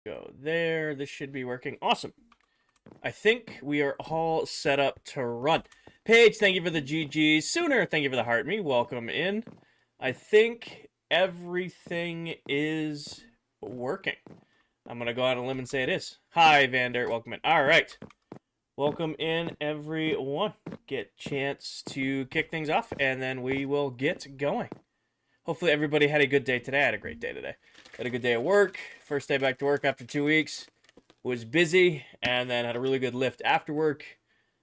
go there. This should be working. Awesome. I think we are all set up to run. Paige, thank you for the GGs. Sooner, thank you for the heart me. Welcome in. I think everything is working. I'm going to go out on a limb and say it is. Hi, Vander. Welcome in. All right. Welcome in, everyone. Get a chance to kick things off, and then we will get going. Hopefully everybody had a good day today. I had a great day today. Had a good day at work. First day back to work after 2 weeks. Was busy, and then had a really good lift after work.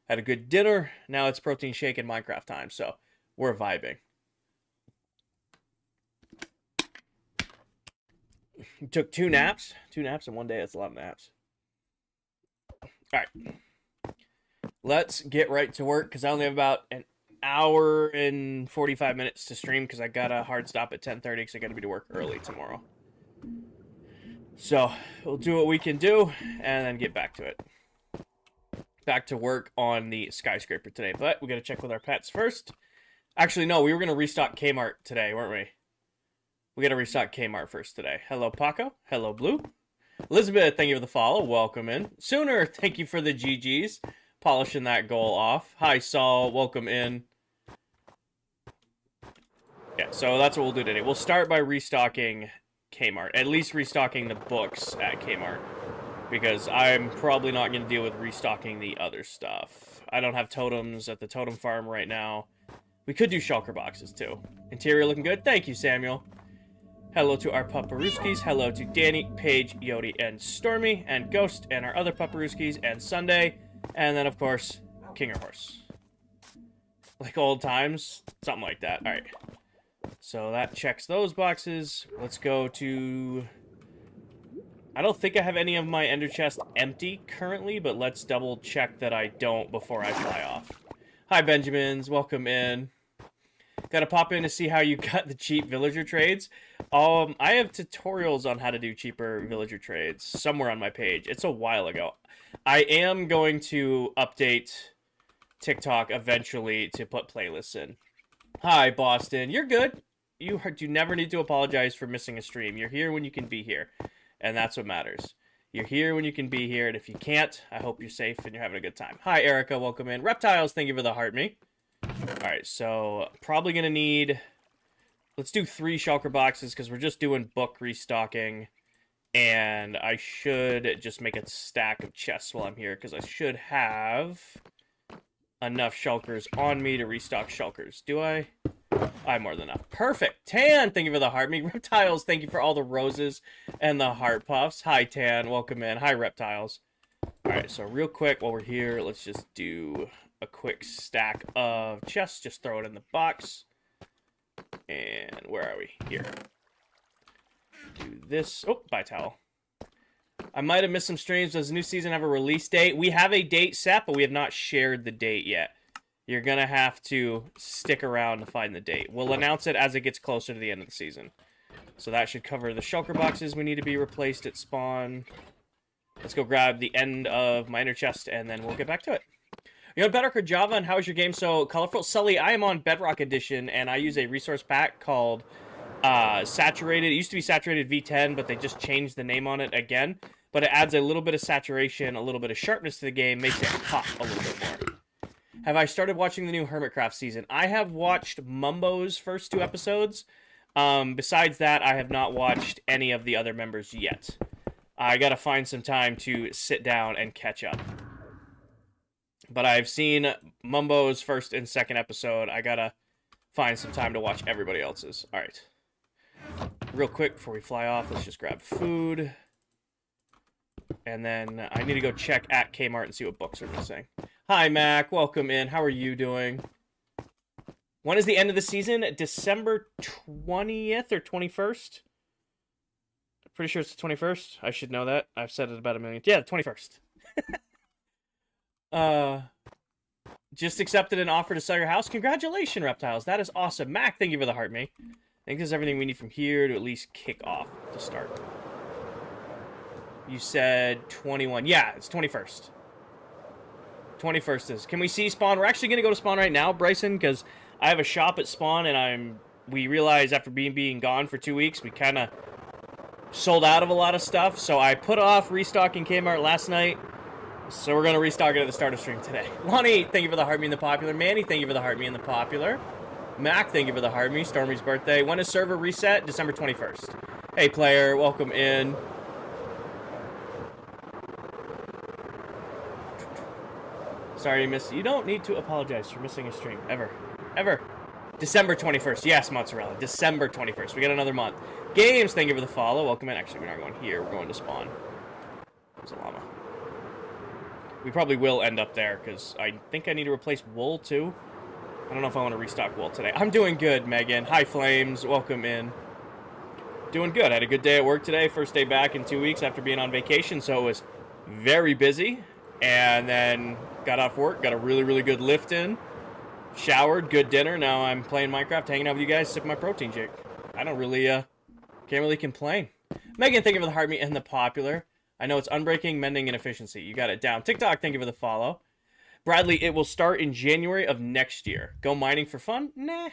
Had a good dinner. Now it's protein shake and Minecraft time, so we're vibing. Took 2 naps. 2 naps in one day. That's a lot of naps. All right. Let's get right to work, because I only have about an hour and 45 minutes to stream, because I got a hard stop at 10:30 because I got to be to work early tomorrow. So we'll do what we can do and then get back to it. Back to work on the skyscraper today, but we got to check with our pets first. Actually, no, we were going to restock Kmart today, weren't we? We got to restock Kmart first today. Hello, Paco. Hello, Blue. Elizabeth, thank you for the follow. Welcome in. Sooner, thank you for the GGs. Polishing that goal off. Hi, Saul. Welcome in. Yeah, so that's what we'll do today. We'll start by restocking Kmart. At least restocking the books at Kmart. Because I'm probably not going to deal with restocking the other stuff. I don't have totems at the totem farm right now. We could do shulker boxes too. Interior looking good. Thank you, Samuel. Hello to our Paparuskis. Hello to Danny, Paige, Yodi, and Stormy, and Ghost, and our other Paparuskis, and Sunday. And then, of course, King or Horse. Like old times. Something like that. Alright. So that checks those boxes. Let's go to... I don't think I have any of my ender chest empty currently, but let's double check that I don't before I fly off. Hi, Benjamins. Welcome in. Gotta pop in to see how you got the cheap villager trades. I have tutorials on how to do cheaper villager trades somewhere on my page. It's a while ago. I am going to update TikTok eventually to put playlists in. Hi, Boston. You're good. You never need to apologize for missing a stream. You're here when you can be here. And that's what matters. You're here when you can be here. And if you can't, I hope you're safe and you're having a good time. Hi, Erica. Welcome in. Reptiles, thank you for the heart me. Alright, so probably going to need... Let's do 3 shulker boxes because we're just doing book restocking. And I should just make a stack of chests while I'm here because I should have enough shulkers on me to restock shulkers. Do I? I have more than enough. Perfect. Tan, thank you for the heart me. Reptiles, thank you for all the roses and the heart puffs. Hi, Tan. Welcome in. Hi, Reptiles. Alright, so real quick while we're here, let's just do a quick stack of chests. Just throw it in the box. And where are we? Here. Do this. Oh, bye, towel. I might have missed some streams. Does the new season have a release date? We have a date set, but we have not shared the date yet. You're going to have to stick around to find the date. We'll announce it as it gets closer to the end of the season. So that should cover the shulker boxes we need to be replaced at spawn. Let's go grab the end of my inner chest, and then we'll get back to it. You're on Bedrock or Java, and how is your game so colorful? Sully, I am on Bedrock Edition, and I use a resource pack called Saturated. It used to be Saturated V10, but they just changed the name on it again. But it adds a little bit of saturation, a little bit of sharpness to the game, makes it pop a little bit more. Have I started watching the new Hermitcraft season? I have watched Mumbo's first 2 episodes. Besides that, I have not watched any of the other members yet. I gotta find some time to sit down and catch up. But I've seen Mumbo's first and second episode. I gotta find some time to watch everybody else's. Alright. Real quick, before we fly off, let's just grab food. And then I need to go check at Kmart and see what books are missing. Hi, Mac. Welcome in. How are you doing? When is the end of the season? December 20th or 21st? Pretty sure it's the 21st. I should know that. I've said it about a million. Yeah, the 21st. Just accepted an offer to sell your house. Congratulations, Reptiles. That is awesome. Mac, thank you for the heart, me. I think this is everything we need from here to at least kick off to start. You said 21. Yeah, it's 21st. 21st is. Can we see spawn? We're actually going to go to spawn right now, Bryson, because I have a shop at spawn, and we realized after being gone for 2 weeks, we kind of sold out of a lot of stuff, so I put off restocking Kmart last night. So we're gonna restock it at the start of stream today. Lonnie, thank you for the heart me in the popular. Manny, thank you for the heart me in the popular. Mac, thank you for the heart me. Stormy's birthday. When is server reset? December 21st. Hey player, welcome in. Sorry you missed. You don't need to apologize for missing a stream. Ever. Ever. December 21st. Yes, mozzarella. December 21st. We got another month. Games, thank you for the follow. Welcome in. Actually, we're not going here. We're going to spawn. There's a llama. We probably will end up there, because I think I need to replace wool, too. I don't know if I want to restock wool today. I'm doing good, Megan. Hi, Flames. Welcome in. Doing good. I had a good day at work today. First day back in 2 weeks after being on vacation, so it was very busy. And then got off work, got a really, really good lift in. Showered, good dinner. Now I'm playing Minecraft, hanging out with you guys, sipping my protein shake. I don't really, can't really complain. Megan, thank you for the heart me and the popular. I know it's unbreaking, mending, and efficiency. You got it down. TikTok, thank you for the follow. Bradley, it will start in January of next year. Go mining for fun? Nah.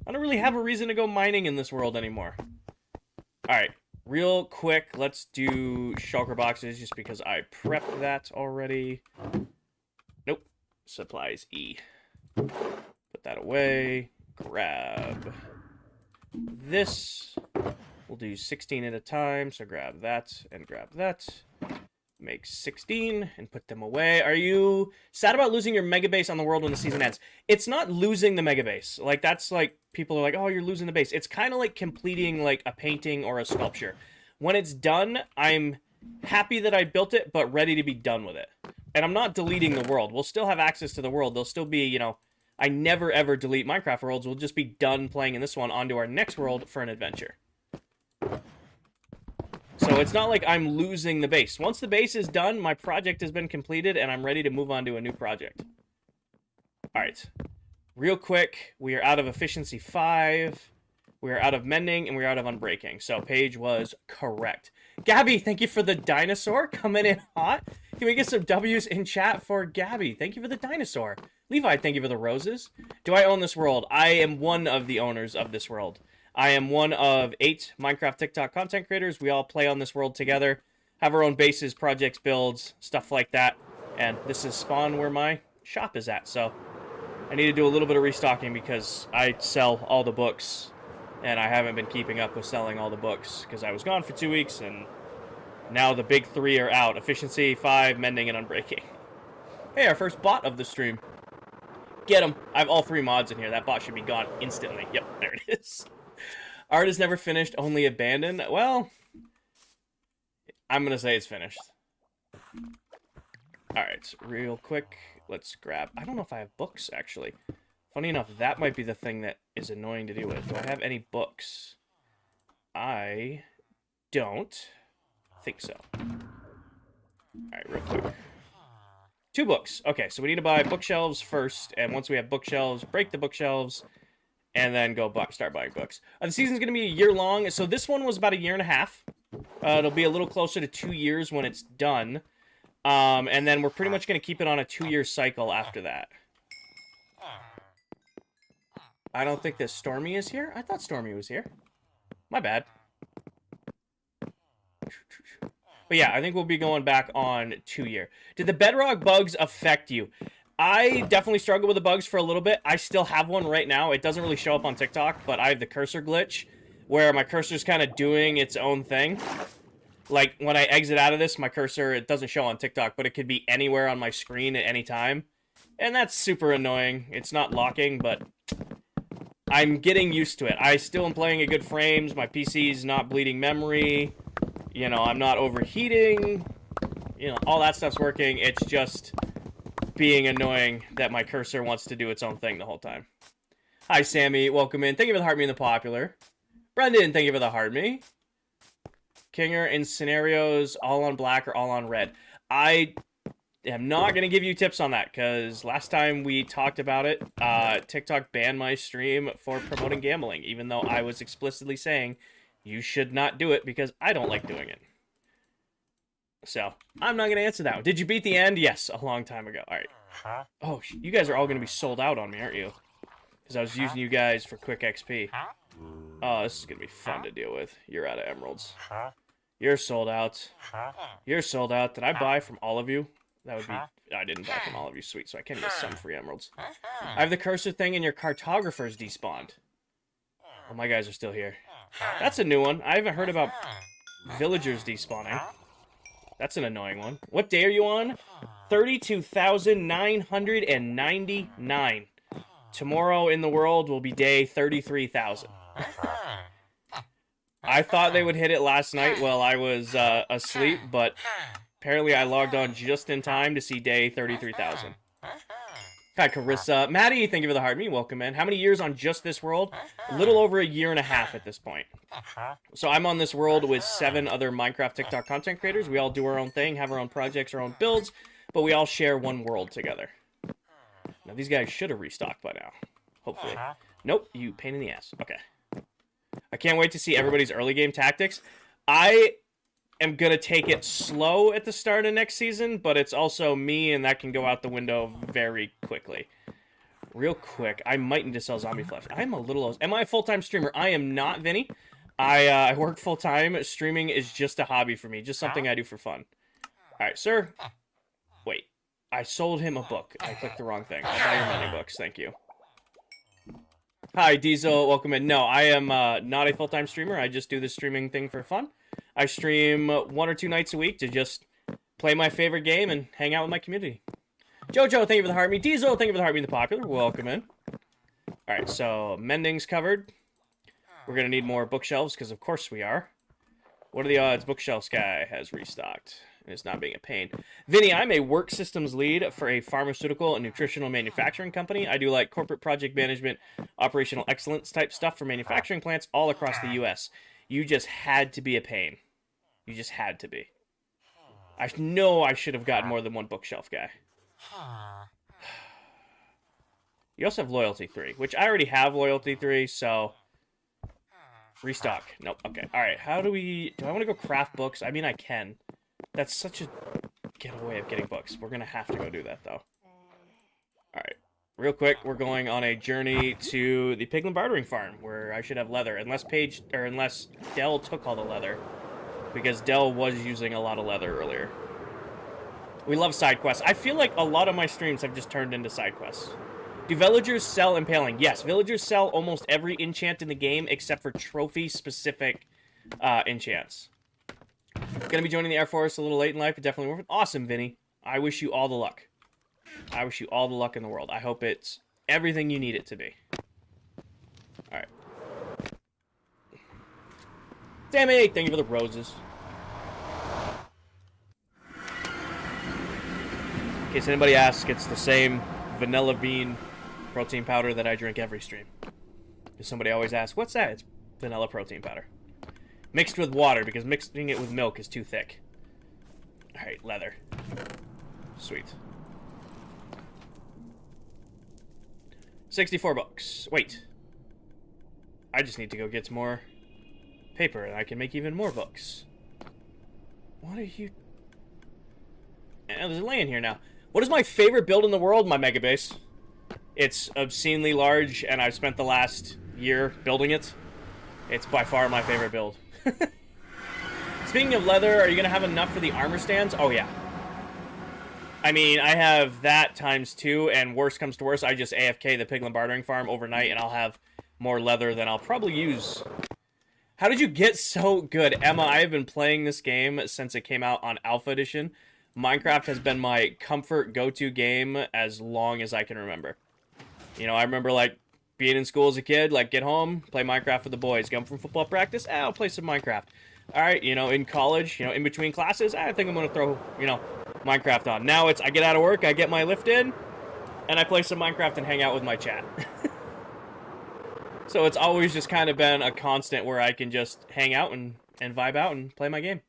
I don't really have a reason to go mining in this world anymore. Alright, real quick, let's do shulker boxes just because I prepped that already. Nope. Supplies E. Put that away. Grab this. We'll do 16 at a time, so grab that and grab that. Make 16 and put them away. Are you sad about losing your mega base on the world when the season ends? It's not losing the mega base. Like, that's like, people are like, oh, you're losing the base. It's kind of like completing like a painting or a sculpture. When it's done, I'm happy that I built it, but ready to be done with it. And I'm not deleting the world. We'll still have access to the world. There'll still be, you know, I never ever delete Minecraft worlds. We'll just be done playing in this one onto our next world for an adventure. So it's not like I'm losing the base. Once the base is done, my project has been completed, and I'm ready to move on to a new project. Alright. Real quick, we are out of efficiency 5. We are out of mending, and we are out of unbreaking. So Paige was correct. Gabby, thank you for the dinosaur coming in hot. Can we get some W's in chat for Gabby? Thank you for the dinosaur. Levi, thank you for the roses. Do I own this world? I am one of the owners of this world. I am one of 8 Minecraft TikTok content creators. We all play on this world together, have our own bases, projects, builds, stuff like that. And this is spawn where my shop is at. So I need to do a little bit of restocking because I sell all the books. And I haven't been keeping up with selling all the books because I was gone for 2 weeks. And now the big 3 are out. Efficiency, 5, mending, and unbreaking. Hey, our first bot of the stream. Get him. I have all 3 mods in here. That bot should be gone instantly. Yep, there it is. Art is never finished, only abandoned. Well, I'm going to say it's finished. Alright, real quick, let's grab... I don't know if I have books, actually. Funny enough, that might be the thing that is annoying to deal with. Do I have any books? I don't think so. Alright, real quick. 2 books. Okay, so we need to buy bookshelves first, and once we have bookshelves, break the bookshelves... and then go start buying books. The season's going to be a year long, so this one was about a year and a half. It'll be a little closer to 2 years when it's done. And then we're pretty much going to keep it on a 2-year cycle after that. I don't think that Stormy is here. I thought Stormy was here. My bad. But yeah, I think we'll be going back on 2-year. Did the bedrock bugs affect you? I definitely struggled with the bugs for a little bit. I still have one right now. It doesn't really show up on TikTok, but I have the cursor glitch, where my cursor's kind of doing its own thing. Like, when I exit out of this, my cursor, it doesn't show on TikTok, but it could be anywhere on my screen at any time. And that's super annoying. It's not locking, but I'm getting used to it. I still am playing at good frames. My PC's not bleeding memory. You know, I'm not overheating. You know, all that stuff's working. It's just... being annoying that my cursor wants to do its own thing the whole time. Hi, Sammy. Welcome in. Thank you for the heart me and the popular. Brendan, thank you for the heart me. Kinger, in scenarios, all on black or all on red. I am not going to give you tips on that, because last time we talked about it, TikTok banned my stream for promoting gambling, even though I was explicitly saying you should not do it because I don't like doing it. So, I'm not going to answer that one. Did you beat the end? Yes, a long time ago. Alright. Oh, you guys are all going to be sold out on me, aren't you? Because I was using you guys for quick XP. Oh, this is going to be fun to deal with. You're out of emeralds. You're sold out. You're sold out. Did I buy from all of you? That would be... I didn't buy from all of you. Sweet, so I can get some free emeralds. I have the cursor thing and your cartographers despawned. Oh, my guys are still here. That's a new one. I haven't heard about villagers despawning. That's an annoying one. What day are you on? 32,999. Tomorrow in the world will be day 33,000. I thought they would hit it last night while I was asleep, but apparently I logged on just in time to see day 33,000. Hi, Carissa. Maddie, thank you for the heart. Me, welcome in. How many years on just this world? A little over a year and a half at this point. So I'm on this world with 7 other Minecraft TikTok content creators. We all do our own thing, have our own projects, our own builds, but we all share one world together. Now, these guys should have restocked by now. Hopefully. Nope, you pain in the ass. Okay. I can't wait to see everybody's early game tactics. I am going to take it slow at the start of next season, but it's also me, and that can go out the window very quickly. Real quick, I might need to sell zombie flesh. I'm a little... Am I a full-time streamer? I am not, Vinny. I work full-time. Streaming is just a hobby for me, just something I do for fun. All right, sir. Wait. I sold him a book. I clicked the wrong thing. I'll buy your money books. Thank you. Hi, Diesel. Welcome in. No, I am not a full-time streamer. I just do this streaming thing for fun. I stream 1 or 2 nights a week to just play my favorite game and hang out with my community. Jojo, thank you for the heart me. Diesel, thank you for the heart me, the popular. Welcome in. Alright, so mending's covered. We're going to need more bookshelves, because of course we are. What are the odds bookshelves guy has restocked? And it's not being a pain. Vinny, I'm a work systems lead for a pharmaceutical and nutritional manufacturing company. I do like corporate project management, operational excellence type stuff for manufacturing plants all across the U.S. You just had to be a pain. You just had to be. I know I should have gotten more than one bookshelf guy. You also have loyalty 3, which I already have loyalty 3, so... Restock. Nope. Okay. Alright, how do we... Do I want to go craft books? I mean, I can. That's such a getaway of getting books. We're going to have to go do that, though. Alright. Real quick, we're going on a journey to the Piglin Bartering Farm, where I should have leather. Unless Dell took all the leather. Because Dell was using a lot of leather earlier. We love side quests. I feel like a lot of my streams have just turned into side quests. Do villagers sell impaling? Yes, villagers sell almost every enchant in the game except for trophy-specific enchants. Gonna be joining the Air Force a little late in life, but definitely worth it. Awesome, Vinny. I wish you all the luck. I wish you all the luck in the world. I hope it's everything you need it to be. Alright. Sammy, thank you for the roses. In case anybody asks, it's the same vanilla bean protein powder that I drink every stream. If somebody always asks, what's that? It's vanilla protein powder. Mixed with water, because mixing it with milk is too thick. Alright, leather. Sweet. 64 bucks. Wait. I just need to go get some more paper, and I can make even more books. What are you... There's a land here now. What is my favorite build in the world? My mega base. It's obscenely large, and I've spent the last year building it. It's by far my favorite build. Speaking of leather, are you going to have enough for the armor stands? Oh, yeah. I mean, I have that times 2, and worst comes to worst, I just AFK the Piglin Bartering Farm overnight, and I'll have more leather than I'll probably use. How did you get so good? Emma, I have been playing this game since it came out on Alpha Edition. Minecraft has been my comfort go-to game as long as I can remember. You know, I remember, like, being in school as a kid, like, get home, play Minecraft with the boys. Come from football practice, I'll play some Minecraft. Alright, you know, in college, you know, in between classes, I think I'm going to throw, you know, Minecraft on. Now it's, I get out of work, I get my lift in, and I play some Minecraft and hang out with my chat. So it's always just kind of been a constant where I can just hang out and vibe out and play my game.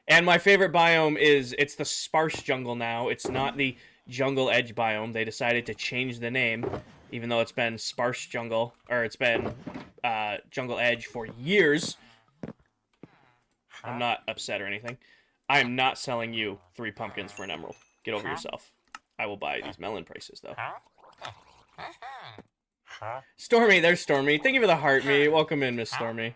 And my favorite biome is, it's the sparse jungle now. It's not the jungle edge biome. They decided to change the name, even though it's been sparse jungle, or it's been jungle edge for years. I'm not upset or anything. I am not selling you 3 pumpkins for an emerald. Get over yourself. I will buy these melon prices, though. Stormy, there's Stormy. Thank you for the heart, me. Welcome in, Miss Stormy.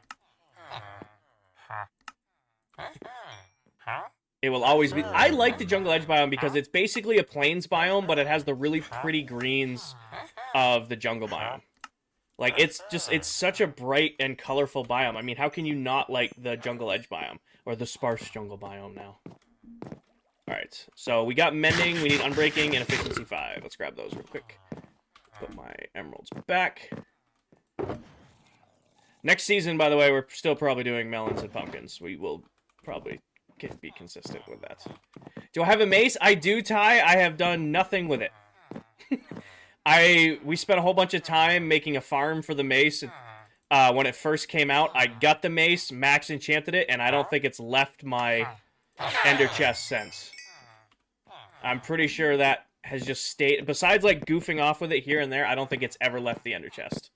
It will always be... I like the Jungle Edge biome because it's basically a plains biome, but it has the really pretty greens of the jungle biome. Like, it's such a bright and colorful biome. I mean, how can you not like the Jungle Edge biome? Or the sparse jungle biome now. Alright, so we got Mending, we need Unbreaking, and Efficiency 5. Let's grab those real quick. Put my emeralds back. Next season, by the way, we're still probably doing melons and pumpkins. We will probably be consistent with that. Do I have a mace? I do, Ty. I have done nothing with it. We spent a whole bunch of time making a farm for the mace. When it first came out, I got the mace, max enchanted it, and I don't think it's left my ender chest since. I'm pretty sure that has just stayed... Besides, like, goofing off with it here and there, I don't think it's ever left the ender chest.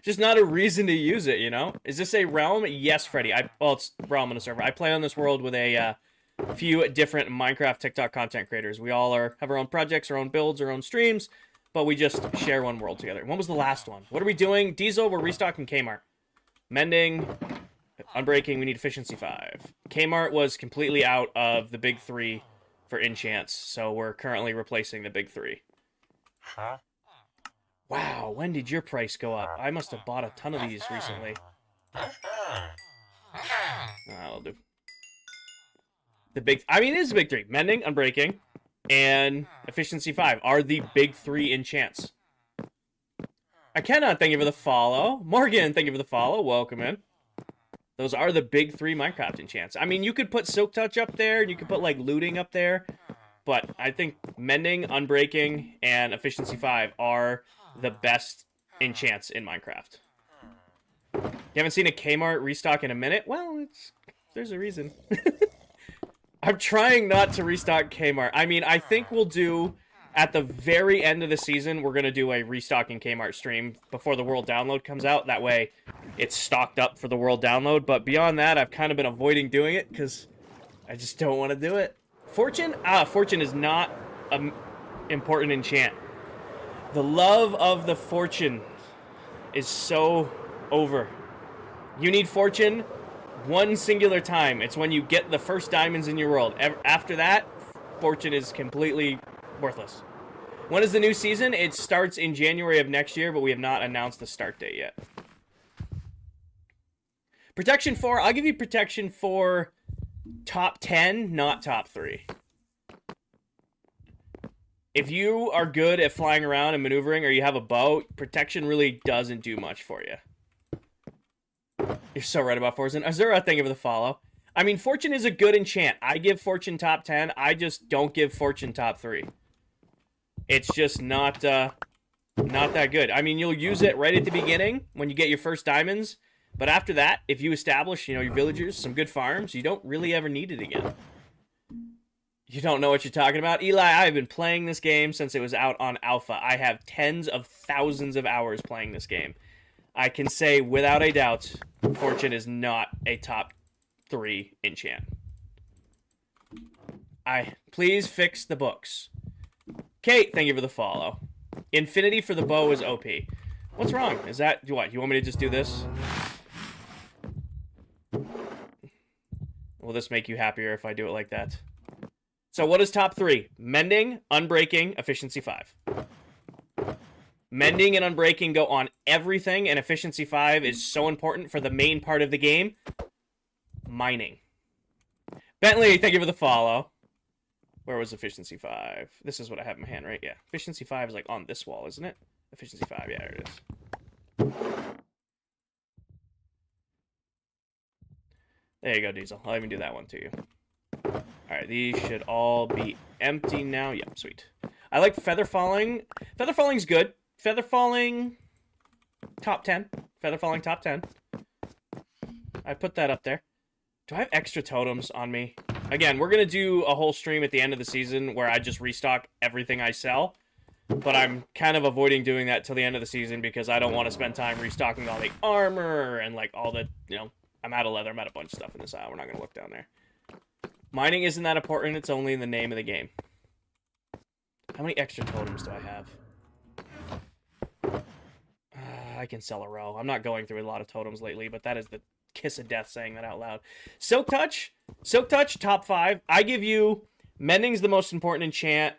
Just not a reason to use it, you know? Is this a realm? Yes, Freddy. Well, it's realm on a server. I play on this world with a few different Minecraft TikTok content creators. We all have our own projects, our own builds, our own streams, but we just share one world together. When was the last one? What are we doing? Diesel, we're restocking Kmart. Mending, Unbreaking, we need Efficiency 5. Kmart was completely out of the big 3 for enchants, so we're currently replacing the big 3. Wow, when did your price go up? I must have bought a ton of these recently. That'll do. It is a big 3. Mending, Unbreaking, and Efficiency 5 are the big 3 enchants. I cannot thank you for the follow. Morgan, thank you for the follow. Welcome in. Those are the big 3 Minecraft enchants. I mean, you could put Silk Touch up there, and you could put, like, looting up there. But I think Mending, Unbreaking, and Efficiency 5 are the best enchants in Minecraft. You haven't seen a Kmart restock in a minute? Well, there's a reason. I'm trying not to restock Kmart. I mean, I think we'll do... At the very end of the season, we're going to do a restocking Kmart stream before the world download comes out. That way, it's stocked up for the world download. But beyond that, I've kind of been avoiding doing it because I just don't want to do it. Fortune? Fortune is not an important enchant. The love of the Fortune is so over. You need Fortune one singular time. It's when you get the first diamonds in your world. After that, Fortune is completely worthless. When is the new season? It starts in January of next year, but we have not announced the start date yet. Protection 4, I'll give you protection for top 10, not top 3. If you are good at flying around and maneuvering, or you have a bow, protection really doesn't do much for you. You're so right about Fortune. Azura, thank you for the follow. I mean, Fortune is a good enchant. I give Fortune top 10. I just don't give Fortune top 3. It's just not that good. I mean, you'll use it right at the beginning when you get your first diamonds. But after that, if you establish, your villagers, some good farms, you don't really ever need it again. You don't know what you're talking about? Eli, I've been playing this game since it was out on alpha. I have tens of thousands of hours playing this game. I can say without a doubt, Fortune is not a top 3 enchant. Please fix the books. Kate, thank you for the follow. Infinity for the bow is OP. What's wrong? Is that what? You want me to just do this? Will this make you happier if I do it like that? So what is top 3? Mending, Unbreaking, Efficiency 5. Mending and Unbreaking go on everything, and Efficiency 5 is so important for the main part of the game. Mining. Bentley, thank you for the follow. Where was Efficiency 5? This is what I have in my hand, right? Yeah. Efficiency 5 is like on this wall, isn't it? Efficiency 5, yeah, there it is. There you go, Diesel. I'll even do that one to you. Alright, these should all be empty now. Yep, sweet. I like Feather Falling. Feather Falling's good. Feather Falling, top 10. Feather Falling, top 10. I put that up there. Do I have extra totems on me? Again, we're going to do a whole stream at the end of the season where I just restock everything I sell. But I'm kind of avoiding doing that till the end of the season because I don't want to spend time restocking all the armor and like all the, I'm out of leather. I'm out of a bunch of stuff in this aisle. We're not going to look down there. Mining isn't that important. It's only in the name of the game. How many extra totems do I have? I can sell a row. I'm not going through a lot of totems lately, but that is the kiss of death saying that out loud. Silk Touch, top 5. I give you Mending's the most important enchant.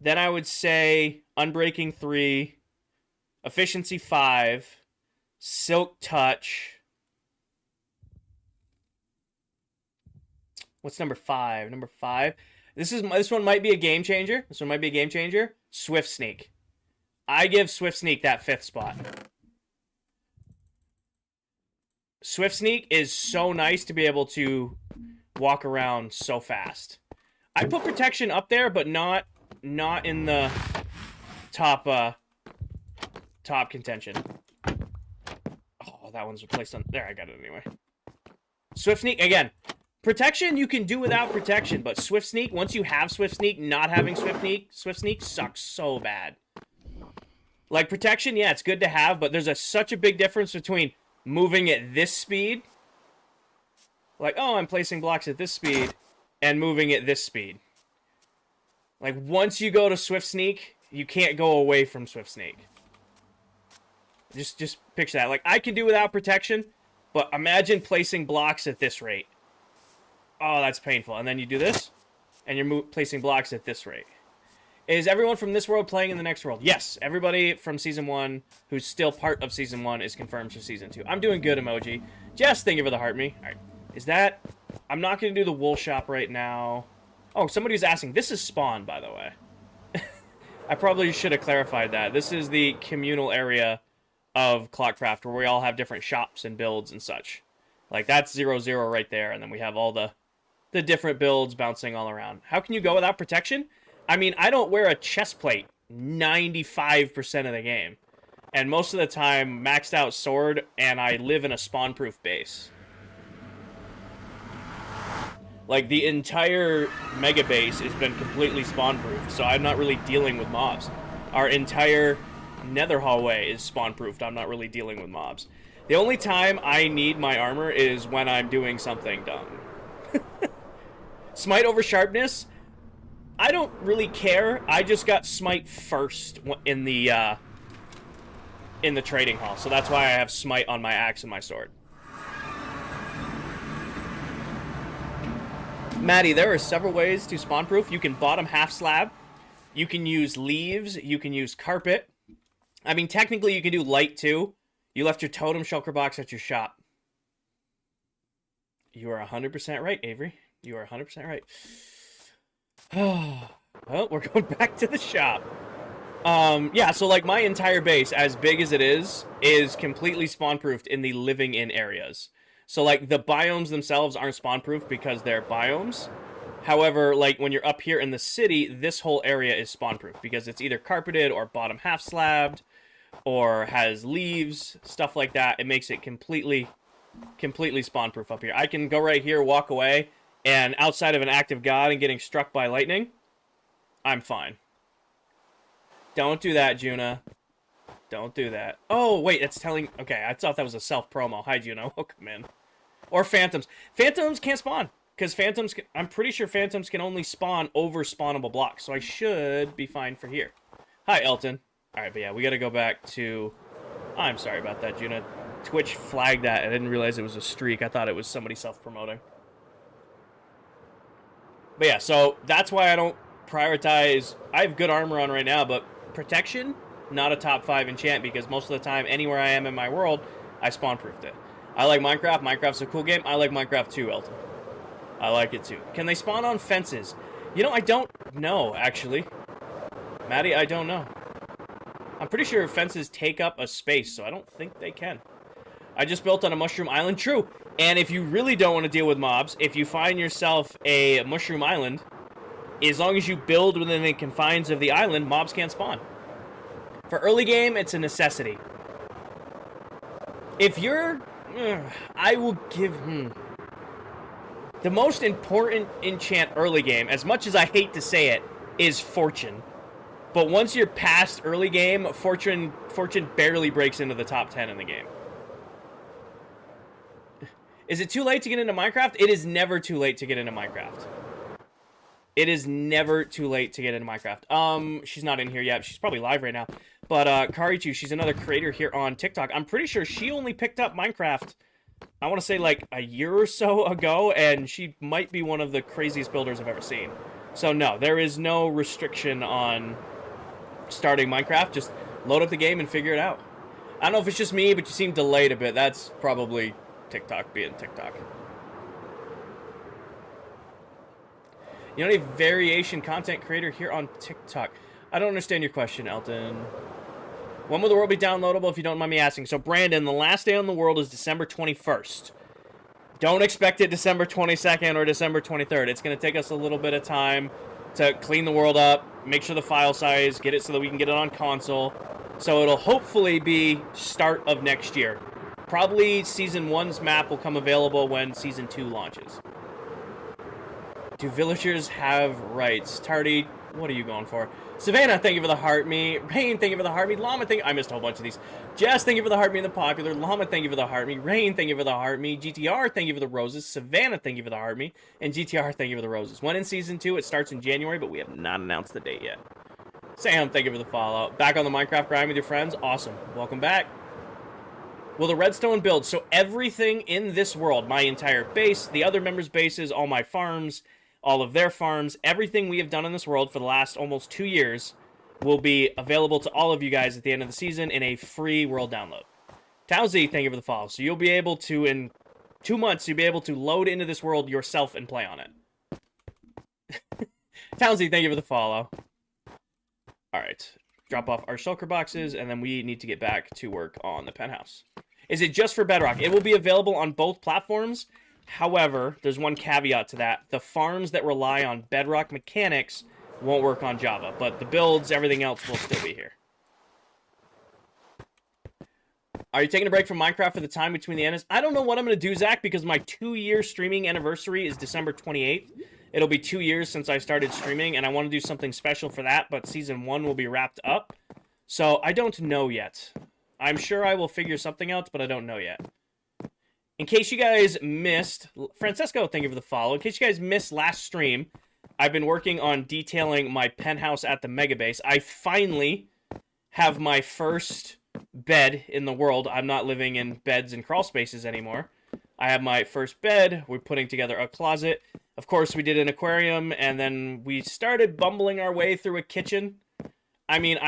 Then I would say Unbreaking 3, Efficiency 5, Silk Touch. What's number 5? Number 5. This one might be a game changer. Swift Sneak. I give Swift Sneak that 5th spot. Swift Sneak is so nice to be able to walk around so fast. I put Protection up there, but not in the top contention. Oh, that one's replaced on there. I got it anyway. Swift Sneak again. Protection you can do without Protection, but Swift Sneak, once you have Swift Sneak, not having Swift Sneak sucks so bad. Like Protection, yeah, it's good to have, but there's such a big difference between moving at this speed, like, oh, I'm placing blocks at this speed, and moving at this speed. Like, once you go to Swift Sneak, you can't go away from Swift Sneak. Just picture that. Like, I can do without Protection, but imagine placing blocks at this rate. Oh, that's painful. And then you do this, and you're placing blocks at this rate. Is everyone from this world playing in the next world? Yes. Everybody from Season 1 who's still part of Season 1 is confirmed for Season 2. I'm doing good, emoji. Jess, thank you for the heart me. All right. Is that... I'm not going to do the wool shop right now. Oh, somebody was asking. This is Spawn, by the way. I probably should have clarified that. This is the communal area of ClockCraft where we all have different shops and builds and such. Like, that's 0-0 right there, and then we have all the different builds bouncing all around. How can you go without Protection? I mean, I don't wear a chest plate 95% of the game. And most of the time, maxed out sword, and I live in a spawn-proof base. Like, the entire mega base has been completely spawn-proof, so I'm not really dealing with mobs. Our entire nether hallway is spawn-proofed. I'm not really dealing with mobs. The only time I need my armor is when I'm doing something dumb. Smite over sharpness, I don't really care. I just got smite first in the trading hall, so that's why I have smite on my axe and my sword. Maddie, there are several ways to spawn proof. You can bottom half slab, you can use leaves, you can use carpet. I mean, technically you can do light too. You left your totem shulker box at your shop. You are 100% right, Avery. You are 100% right. Well, we're going back to the shop. Yeah, so like my entire base, as big as it is completely spawn-proofed in the living-in areas. So like the biomes themselves aren't spawn-proof because they're biomes. However, like when you're up here in the city, this whole area is spawn-proof because it's either carpeted or bottom half slabbed or has leaves, stuff like that. It makes it completely spawn-proof up here. I can go right here, walk away, and outside of an active god and getting struck by lightning, I'm fine. Don't do that, Juna. Don't do that. Oh, wait, it's telling... Okay, I thought that was a self-promo. Hi, Juno. Welcome in. Or Phantoms. Phantoms can't spawn. Because Phantoms... I'm pretty sure Phantoms can only spawn over spawnable blocks. So I should be fine for here. Hi, Elton. Alright, but yeah, we gotta go back to... I'm sorry about that, Juna. Twitch flagged that. I didn't realize it was a streak. I thought it was somebody self-promoting. But yeah, so that's why I don't prioritize... I have good armor on right now, but protection, not a top 5 enchant, because most of the time, anywhere I am in my world, I spawn-proofed it. I like Minecraft. Minecraft's a cool game. I like Minecraft too, Elton. I like it too. Can they spawn on fences? You know, I don't know, actually. Maddie, I don't know. I'm pretty sure fences take up a space, so I don't think they can. I just built on a mushroom island. True. And if you really don't want to deal with mobs, if you find yourself a mushroom island, as long as you build within the confines of the island, mobs can't spawn. For early game, it's a necessity. If you're... I will give... The most important enchant early game, as much as I hate to say it, is Fortune. But once you're past early game, Fortune barely breaks into the top 10 in the game. Is it too late to get into Minecraft? It is never too late to get into Minecraft. It is never too late to get into Minecraft. She's not in here yet. She's probably live right now. But Karichu, she's another creator here on TikTok. I'm pretty sure she only picked up Minecraft I want to say like a year or so ago, and she might be one of the craziest builders I've ever seen. So no, there is no restriction on starting Minecraft. Just load up the game and figure it out. I don't know if it's just me, but you seem delayed a bit. That's probably TikTok being TikTok. You know, any variation content creator here on TikTok? I don't understand your question, Elton. When will the world be downloadable, if you don't mind me asking? So, Brandon, the last day on the world is December 21st. Don't expect it December 22nd or December 23rd. It's going to take us a little bit of time to clean the world up, make sure the file size, get it so that we can get it on console. So it'll hopefully be start of next year. Probably Season 1's map will come available when Season 2 launches. Do villagers have rights? Tardy, what are you going for? Savannah, thank you for the heart me. Rain, thank you for the heart me. Llama, thank you. I missed a whole bunch of these. Jess, thank you for the heart me and the popular. Llama, thank you for the heart me. Rain, thank you for the heart me. GTR, thank you for the roses. Savannah, thank you for the heart me. And GTR, thank you for the roses. When in Season 2, it starts in January, but we have not announced the date yet. Sam, thank you for the follow. Back on the Minecraft grind with your friends. Awesome. Welcome back. Will the redstone build? So everything in this world, my entire base, the other members' bases, all my farms, all of their farms, everything we have done in this world for the last almost 2 years will be available to all of you guys at the end of the season in a free world download. Towsy, thank you for the follow. So you'll be able to, in 2 months, you'll be able to load into this world yourself and play on it. Townsy, thank you for the follow. Alright, drop off our shulker boxes, and then we need to get back to work on the penthouse. Is it just for Bedrock? It will be available on both platforms. However, there's one caveat to that. The farms that rely on Bedrock mechanics won't work on Java, but the builds, everything else will still be here. Are you taking a break from Minecraft for the time between the ends? I don't know what I'm going to do, Zach, because my 2-year streaming anniversary is December 28th. It'll be 2 years since I started streaming, and I want to do something special for that, but Season 1 will be wrapped up. So I don't know yet. I'm sure I will figure something out, but I don't know yet. In case you guys missed, Francesco, thank you for the follow. In case you guys missed last stream, I've been working on detailing my penthouse at the mega base. I finally have my first bed in the world. I'm not living in beds and crawl spaces anymore. I have my first bed. We're putting together a closet. Of course, we did an aquarium, and then we started bumbling our way through a kitchen. I mean,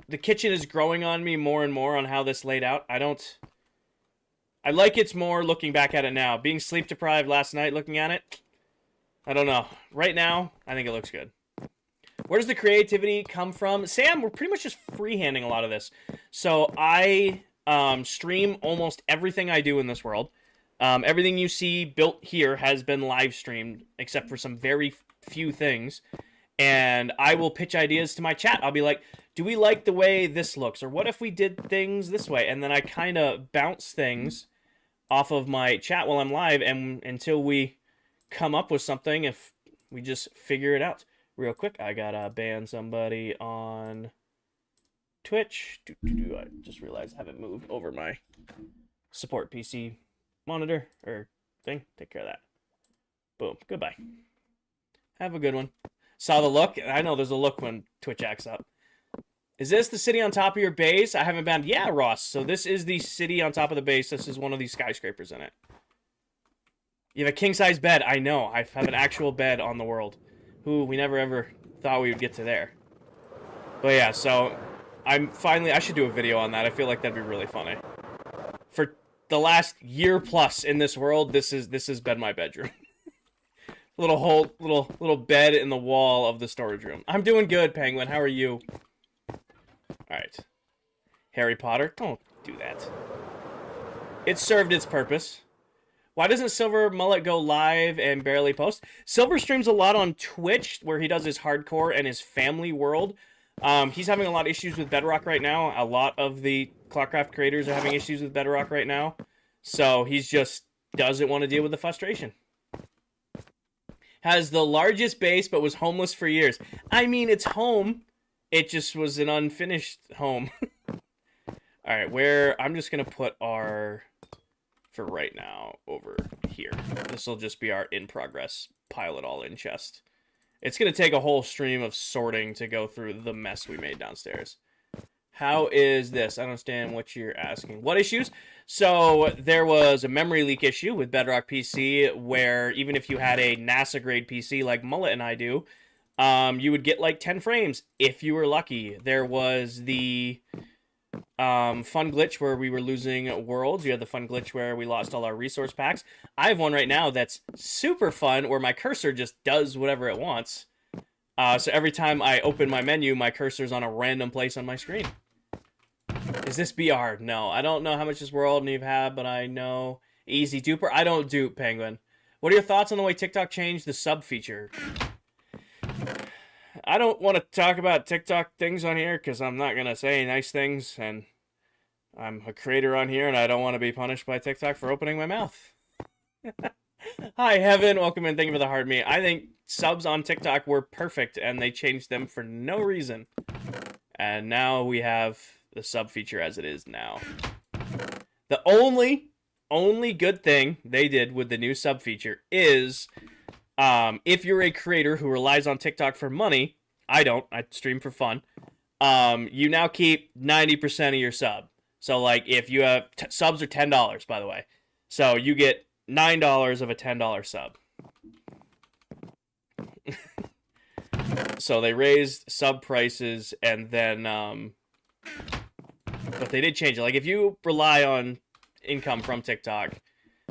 the kitchen is growing on me more and more on how this laid out. I like it's more looking back at it now. Being sleep deprived last night looking at it, I don't know. Right now, I think it looks good. Where does the creativity come from? Sam, we're pretty much just freehanding a lot of this. So I stream almost everything I do in this world. Everything you see built here has been live streamed, except for some very few things. And I will pitch ideas to my chat. I'll be like, do we like the way this looks? Or what if we did things this way? And then I kind of bounce things off of my chat while I'm live, and until we come up with something, if we just figure it out. Real quick, I gotta ban somebody on Twitch. I just realized I haven't moved over my support PC monitor or thing. Take care of that. Boom. Goodbye. Have a good one. Saw the look? I know there's a look when Twitch acts up. Is this the city on top of your base? I haven't been. Yeah, Ross. So this is the city on top of the base. This is one of these skyscrapers in it. You have a king-size bed. I know. I have an actual bed on the world. Who we never ever thought we would get to there. But yeah, so I should do a video on that. I feel like that'd be really funny. For the last year plus in this world, this has been my bedroom. little bed in the wall of the storage room. I'm doing good, Penguin. How are you? Alright. Harry Potter, don't do that. It served its purpose. Why doesn't Silver Mullet go live and barely post? Silver streams a lot on Twitch, where he does his hardcore and his family world. He's having a lot of issues with Bedrock right now. A lot of the ClockCraft creators are having issues with Bedrock right now. So he's just doesn't want to deal with the frustration. Has the largest base, but was homeless for years. I mean, it's home. It just was an unfinished home. Alright, I'm just going to put our, for right now, over here. This will just be our in-progress, pile it all in chest. It's going to take a whole stream of sorting to go through the mess we made downstairs. How is this? I don't understand what you're asking. What issues? So there was a memory leak issue with Bedrock PC where even if you had a NASA grade PC like Mullet and I do, you would get like 10 frames if you were lucky. There was the fun glitch where we were losing worlds. You had the fun glitch where we lost all our resource packs. I have one right now that's super fun where my cursor just does whatever it wants. So every time I open my menu, my cursor's on a random place on my screen. Is this BR? No, I don't know how much this world Neve had, but I know easy duper. I don't dupe, Penguin. What are your thoughts on the way TikTok changed the sub feature? I don't want to talk about TikTok things on here because I'm not going to say nice things, and I'm a creator on here, and I don't want to be punished by TikTok for opening my mouth. Hi, Heaven. Welcome in. Thank you for the heart me. I think subs on TikTok were perfect, and they changed them for no reason. And now we have the sub feature as it is now. The only good thing they did with the new sub feature is if you're a creator who relies on TikTok for money, I don't, I stream for fun, you now keep 90% of your sub. So like if you have subs are $10, by the way. So you get $9 of a $10 sub. So they raised sub prices and then but they did change it. Like if you rely on income from TikTok,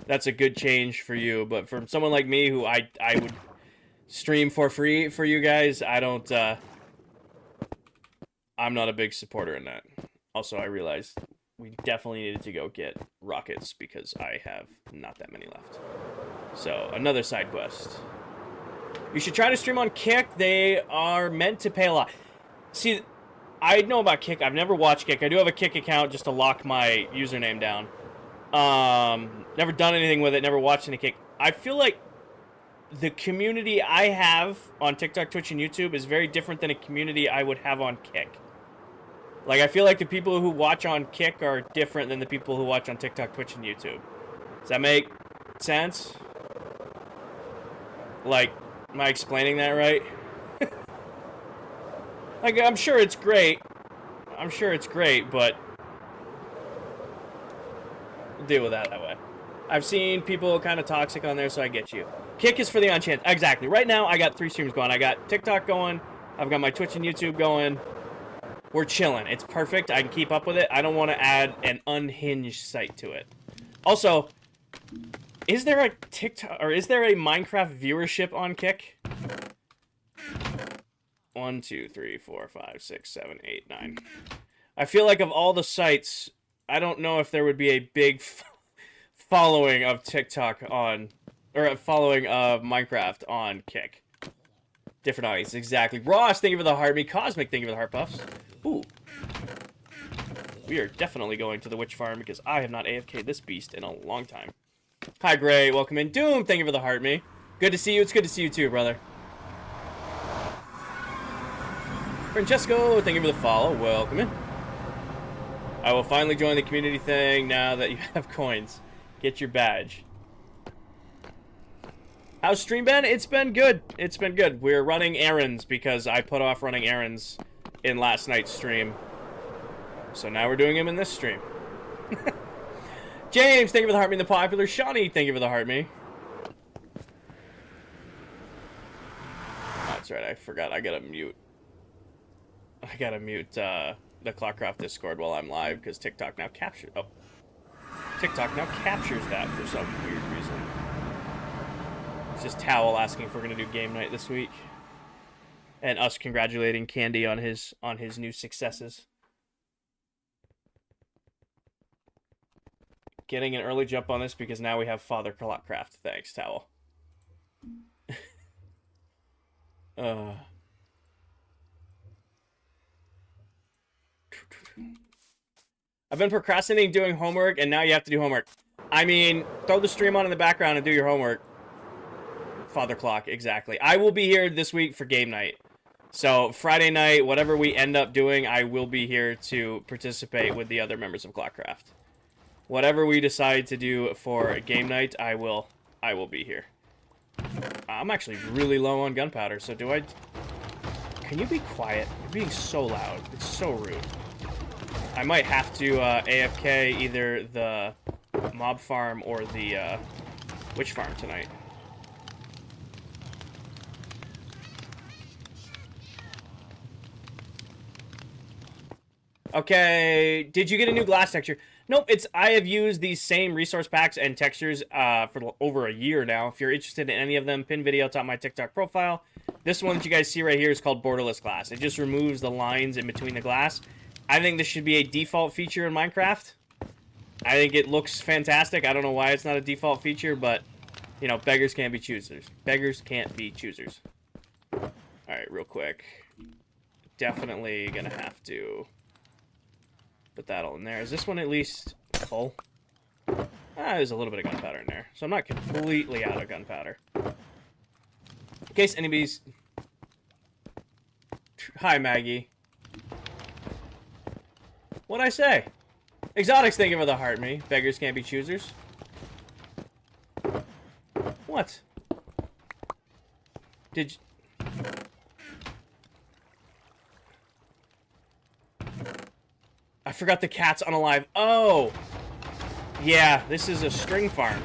that's a good change for you. But for someone like me who I would stream for free for you guys, I don't I'm not a big supporter in that. Also, I realized we definitely needed to go get rockets because I have not that many left. So, another side quest. You should try to stream on Kick. They are meant to pay a lot. See, I know about Kick. I've never watched Kick. I do have a Kick account just to lock my username down. Never done anything with it. Never watched any Kick. I feel like the community I have on TikTok, Twitch, and YouTube is very different than a community I would have on Kick. Like, I feel like the people who watch on Kick are different than the people who watch on TikTok, Twitch, and YouTube. Does that make sense? Like, am I explaining that right? Like, I'm sure it's great. I'm sure it's great, but we'll deal with that way. I've seen people kind of toxic on there, so I get you. Kick is for the on chance. Exactly. Right now, I got 3 streams going. I got TikTok going. I've got my Twitch and YouTube going. We're chilling. It's perfect. I can keep up with it. I don't want to add an unhinged site to it. Also, is there a TikTok or is there a Minecraft viewership on Kick? 1, 2, 3, 4, 5, 6, 7, 8, 9. I feel like of all the sites, I don't know if there would be a big following of TikTok on, or a following of Minecraft on Kick. Different audience, exactly. Ross, thank you for the heart. Me, Cosmic, thank you for the heart puffs. Ooh. We are definitely going to the witch farm because I have not AFK'd this beast in a long time. Hi, Gray. Welcome in. Doom, thank you for the heart, me. Good to see you. It's good to see you too, brother. Francesco, thank you for the follow. Welcome in. I will finally join the community thing now that you have coins. Get your badge. How's stream been? It's been good. It's been good. We're running errands because I put off running errands in last night's stream. So now we're doing them in this stream. James, thank you for the heart me. The popular Shawnee, thank you for the heart me. That's right, I forgot. I gotta mute. I gotta mute the ClockCraft Discord while I'm live because TikTok now captures. Oh, TikTok now captures that for some weird reason. It's just Towel asking if we're gonna do game night this week, and us congratulating Candy on his new successes. Getting an early jump on this because now we have Father ClockCraft. Thanks, Towel. I've been procrastinating doing homework, and now you have to do homework. I mean, throw the stream on in the background and do your homework. Father Clock, exactly. I will be here this week for game night. So, Friday night, whatever we end up doing, I will be here to participate with the other members of ClockCraft. Whatever we decide to do for game night, I will be here. I'm actually really low on gunpowder, so do I... Can you be quiet? You're being so loud. It's so rude. I might have to AFK either the mob farm or the witch farm tonight. Okay, did you get a new glass texture? Nope, I have used these same resource packs and textures for over a year now. If you're interested in any of them, pin video top of my TikTok profile. This one that you guys see right here is called borderless glass. It just removes the lines in between the glass. I think this should be a default feature in Minecraft. I think it looks fantastic. I don't know why it's not a default feature, but, you know, beggars can't be choosers. Beggars can't be choosers. Alright, real quick. Definitely gonna have to put that all in there. Is this one at least full? There's a little bit of gunpowder in there. So I'm not completely out of gunpowder. In case anybody's... Hi, Maggie. What'd I say? Exotics, thank you for the heart, me. Beggars can't be choosers. What? Did you... I forgot the cat's unalive. Oh! Yeah, this is a string farm.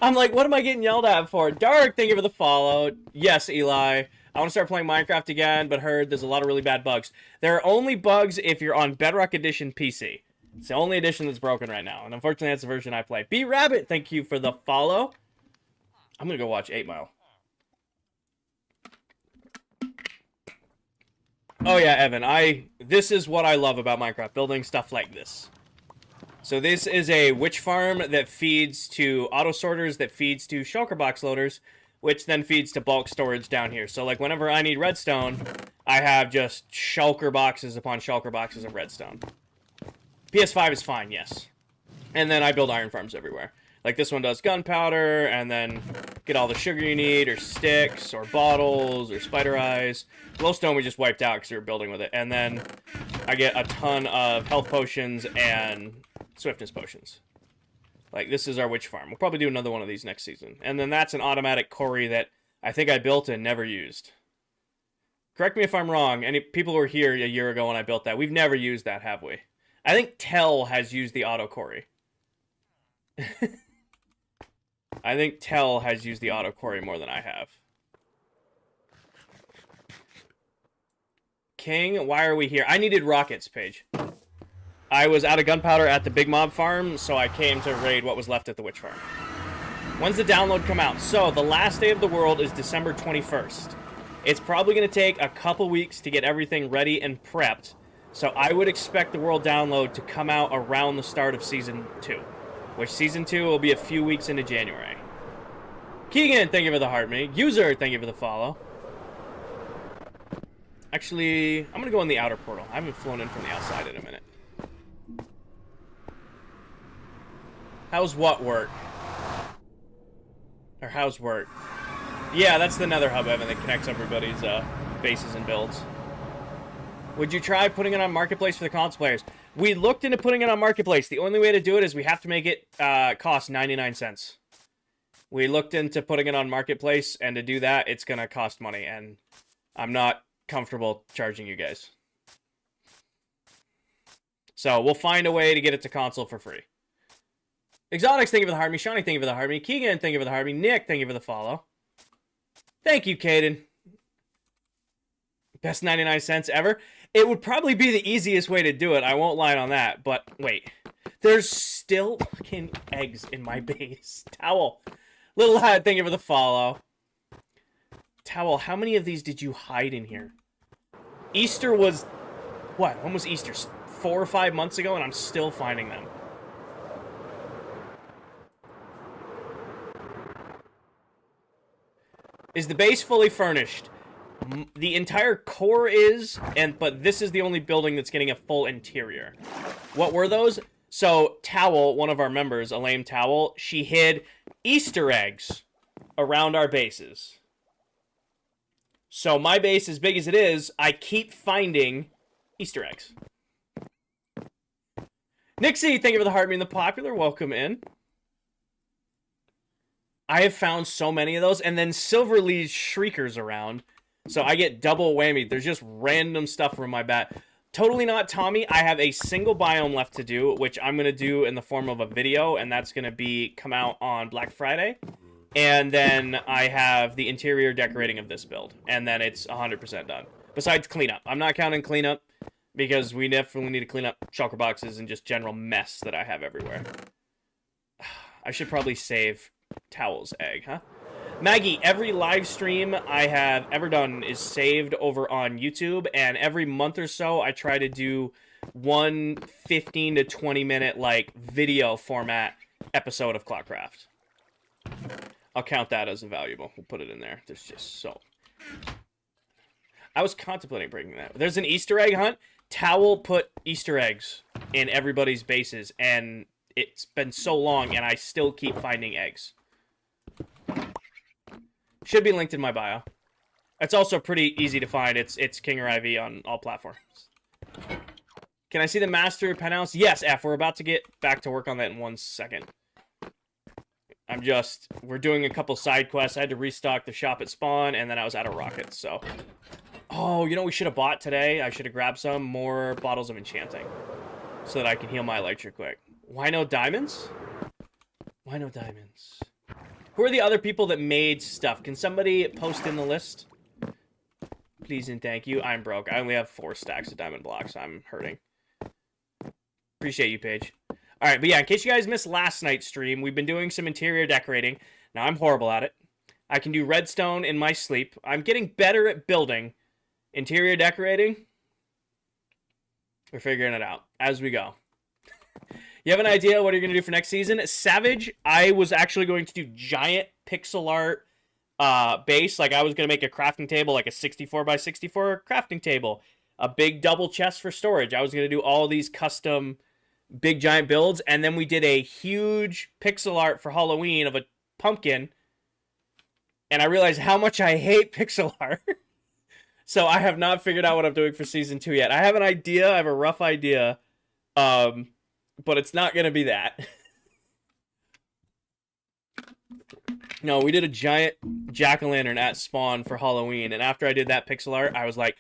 I'm like, what am I getting yelled at for? Dark, thank you for the follow. Yes, Eli. I want to start playing Minecraft again, but heard there's a lot of really bad bugs. There are only bugs if you're on Bedrock Edition PC. It's the only edition that's broken right now, and unfortunately that's the version I play. B-Rabbit, thank you for the follow. I'm gonna go watch 8 Mile. Oh yeah, Evan, this is what I love about Minecraft, building stuff like this. So this is a witch farm that feeds to auto sorters, that feeds to shulker box loaders, which then feeds to bulk storage down here. So like whenever I need redstone, I have just shulker boxes upon shulker boxes of redstone. PS5 is fine, yes. And then I build iron farms everywhere. Like this one does gunpowder, and then get all the sugar you need, or sticks, or bottles, or spider eyes. Glowstone we just wiped out because we were building with it. And then I get a ton of health potions and swiftness potions. Like, this is our witch farm. We'll probably do another one of these next season. And then that's an automatic quarry that I think I built and never used. Correct me if I'm wrong. Any people who were here a year ago when I built that, we've never used that, have we? I think Tell has used the auto quarry. I think Tell has used the auto quarry more than I have. King, why are we here? I needed rockets, Paige. I was out of gunpowder at the big mob farm, so I came to raid what was left at the witch farm. When's the download come out? So, the last day of the world is December 21st. It's probably going to take a couple weeks to get everything ready and prepped, so I would expect the world download to come out around the start of Season 2, which Season 2 will be a few weeks into January. Keegan, thank you for the heart, me. User, thank you for the follow. Actually, I'm going to go in the outer portal. I haven't flown in from the outside in a minute. How's what work? Or how's work? Yeah, that's the Nether Hub, Evan, that connects everybody's bases and builds. Would you try putting it on Marketplace for the console players? We looked into putting it on Marketplace. The only way to do it is we have to make it cost 99 cents. We looked into putting it on Marketplace, and to do that, it's going to cost money, and I'm not comfortable charging you guys. So we'll find a way to get it to console for free. Exotics, thank you for the heart me. Shawnee, thank you for the heart me. Keegan, thank you for the heart me. Nick, thank you for the follow. Thank you, Caden. Best 99 cents ever. It would probably be the easiest way to do it. I won't lie on that. But wait. There's still fucking eggs in my base. Towel. Little Lad, thank you for the follow. Towel, how many of these did you hide in here? Easter was... What? When was Easter? 4 or 5 months ago, and I'm still finding them. Is the base fully furnished? The entire core is, but this is the only building that's getting a full interior. What were those? So, Towel, one of our members, a lame Towel, she hid Easter eggs around our bases. So, my base, as big as it is, I keep finding Easter eggs. Nixie, thank you for the heart, being the popular. Welcome in. I have found so many of those, and then Silver leaves shriekers around, so I get double whammy. There's just random stuff from my bat. Totally not Tommy. I have a single biome left to do, which I'm going to do in the form of a video, and that's going to be come out on Black Friday. And then I have the interior decorating of this build, and then it's 100% done. Besides cleanup. I'm not counting cleanup, because we definitely need to clean up shulker boxes and just general mess that I have everywhere. I should probably save Towel's egg, huh? Maggie, every live stream I have ever done is saved over on YouTube, and every month or so I try to do one 15 to 20 minute like video format episode of ClockCraft. I'll count that as a valuable. We'll put it in there. There's just so... I was contemplating breaking that. There's an Easter egg hunt. Towel put Easter eggs in everybody's bases, and it's been so long, and I still keep finding eggs. Should be linked in my bio. It's also pretty easy to find. It's Kinger IV on all platforms. Can I see the master penthouse? Yes, F. We're about to get back to work on that in 1 second. We're doing a couple side quests. I had to restock the shop at spawn, and then I was out of rockets, so. Oh, you know what we should have bought today? I should have grabbed some more bottles of enchanting so that I can heal my elytra quick. Why no diamonds? Why no diamonds? Who are the other people that made stuff? Can somebody post in the list? Please and thank you. I'm broke. I only have 4 stacks of diamond blocks. I'm hurting. Appreciate you, Paige. All right, but yeah, in case you guys missed last night's stream, we've been doing some interior decorating. Now, I'm horrible at it. I can do redstone in my sleep. I'm getting better at building. Interior decorating, we're figuring it out as we go. You have an idea what you're going to do for next season? Savage, I was actually going to do giant pixel art base. Like I was going to make a crafting table, like a 64 by 64 crafting table. A big double chest for storage. I was going to do all these custom big giant builds. And then we did a huge pixel art for Halloween of a pumpkin. And I realized how much I hate pixel art. So I have not figured out what I'm doing for season 2 yet. I have an idea. I have a rough idea. But it's not going to be that. No, we did a giant jack-o'-lantern at spawn for Halloween. And after I did that pixel art, I was like,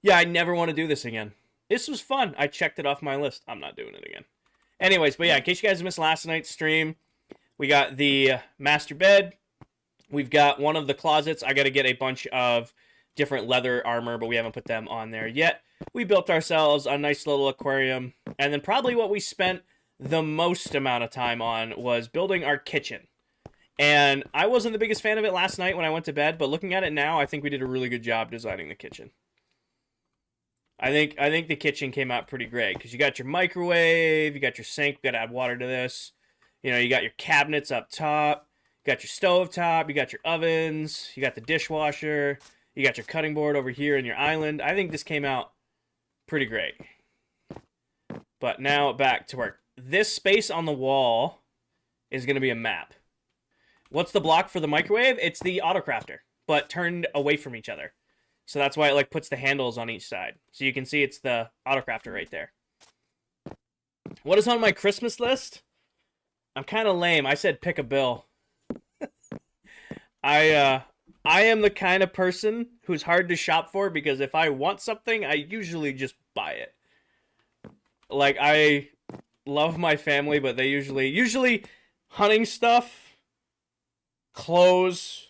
yeah, I never want to do this again. This was fun. I checked it off my list. I'm not doing it again. Anyways, but yeah, in case you guys missed last night's stream, we got the master bed. We've got one of the closets. I got to get a bunch of different leather armor, but we haven't put them on there yet. We built ourselves a nice little aquarium. And then probably what we spent the most amount of time on was building our kitchen. And I wasn't the biggest fan of it last night when I went to bed, but looking at it now, I think we did a really good job designing the kitchen. I think the kitchen came out pretty great because you got your microwave, you got your sink, you got to add water to this. You know, you got your cabinets up top, you got your stove top, you got your ovens, you got the dishwasher, you got your cutting board over here in your island. I think this came out pretty great. But now back to work. This space on the wall is going to be a map. What's the block for the microwave? It's the autocrafter, but turned away from each other. So that's why it like puts the handles on each side. So you can see it's the autocrafter right there. What is on my Christmas list? I'm kind of lame. I said pick a bill. I am the kind of person who's hard to shop for because if I want something, I usually just buy it. Like I love my family, but they usually hunting stuff, clothes.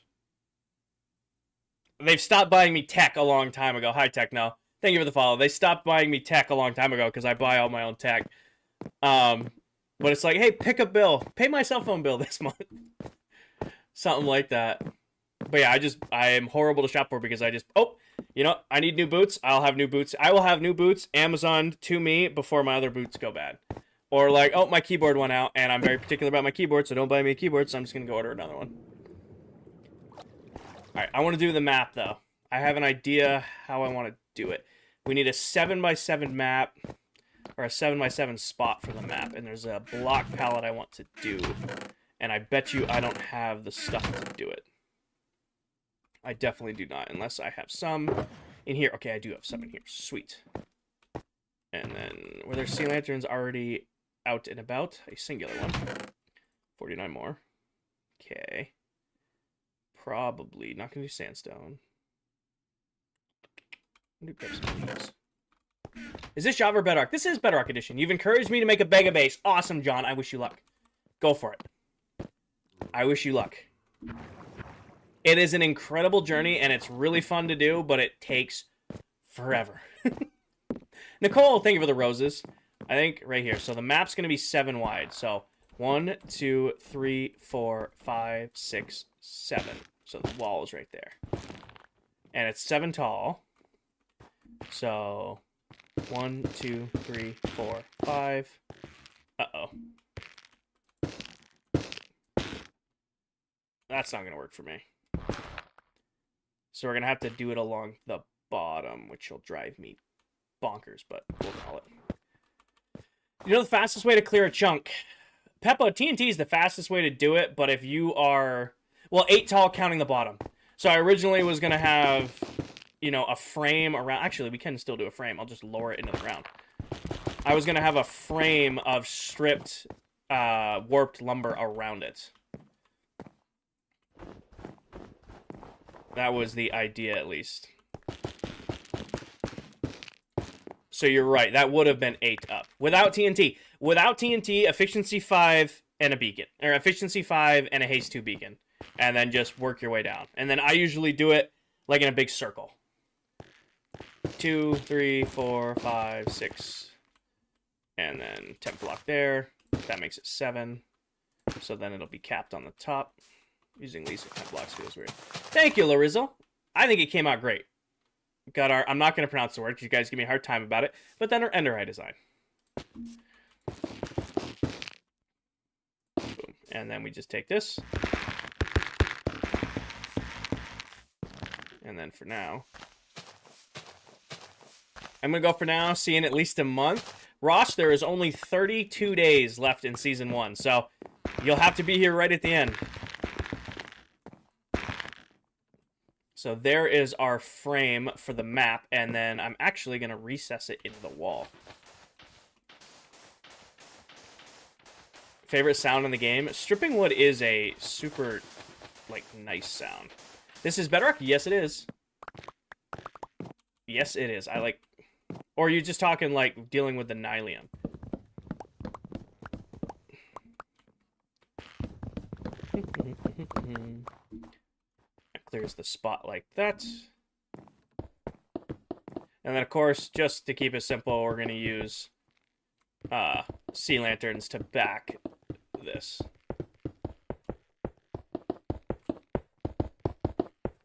They've stopped buying me tech a long time ago. Hi, Techno. Thank you for the follow. They stopped buying me tech a long time ago because I buy all my own tech. But it's like, hey, pick a bill. Pay my cell phone bill this month. Something like that. But yeah, I am horrible to shop for because I need new boots. I'll have new boots. I will have new boots Amazoned to me before my other boots go bad. Or like, oh, my keyboard went out and I'm very particular about my keyboard, so don't buy me a keyboard, so I'm just going to go order another one. Alright, I want to do the map, though. I have an idea how I want to do it. We need a 7x7 map, or a 7x7 spot for the map, and there's a block palette I want to do. And I bet you I don't have the stuff to do it. I definitely do not, unless I have some in here. Okay, I do have some in here. Sweet. And then, were there sea lanterns already out and about? A singular one. 49 more. Okay. Probably not gonna do sandstone. I'm gonna grab some of these. Is this Java or Bedrock? This is Bedrock Edition. You've encouraged me to make a Mega Base. Awesome, John. I wish you luck. Go for it. I wish you luck. It is an incredible journey, and it's really fun to do, but it takes forever. Nicole, thank you for the roses. I think right here. So the map's going to be 7 wide. So 1, 2, 3, 4, 5, 6, 7. So the wall is right there. And it's 7 tall. So 1, 2, 3, 4, 5. Uh-oh. That's not going to work for me. So we're going to have to do it along the bottom, which will drive me bonkers, but we'll call it. You know the fastest way to clear a chunk? Peppa, TNT is the fastest way to do it, but if you are... Well, 8 tall counting the bottom. So I originally was going to have, you know, a frame around... Actually, we can still do a frame. I'll just lower it into the ground. I was going to have a frame of stripped, warped lumber around it. That was the idea, at least. So you're right. That would have been 8 up. Without TNT. Without TNT, efficiency 5 and a beacon. Or efficiency 5 and a haste 2 beacon. And then just work your way down. And then I usually do it like in a big circle. 2, 3, 4, 5, 6. And then 10 block there. That makes it 7. So then it'll be capped on the top. Using Lisa 10 blocks feels weird. Thank you, Larizzle. I think it came out great. Got our... I'm not going to pronounce the word because you guys give me a hard time about it. But then our Ender Eye design. Boom. And then we just take this. And then for now... I'm going to go for now, see in at least a month. Ross, there is only 32 days left in Season 1. So you'll have to be here right at the end. So there is our frame for the map, and then I'm actually going to recess it into the wall. Favorite sound in the game? Stripping wood is a super, like, nice sound. This is Bedrock? Yes, it is. Yes, it is. I like... Or are you just talking, like, dealing with the Nylium? Clears the spot like that. And then, of course, just to keep it simple, we're going to use sea lanterns to back this.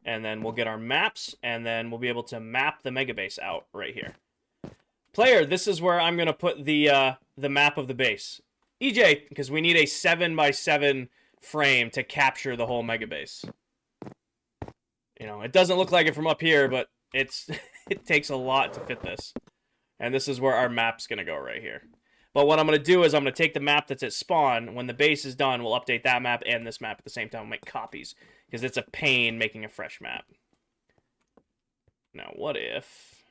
And then we'll get our maps, and then we'll be able to map the mega base out right here. Player, this is where I'm going to put the map of the base. EJ, because we need a 7x7 frame to capture the whole mega base. You know, it doesn't look like it from up here, but it's it takes a lot to fit this. And this is where our map's going to go right here. But what I'm going to do is I'm going to take the map that's at spawn. When the base is done, we'll update that map and this map at the same time. We'll make copies, because it's a pain making a fresh map. Now, what if...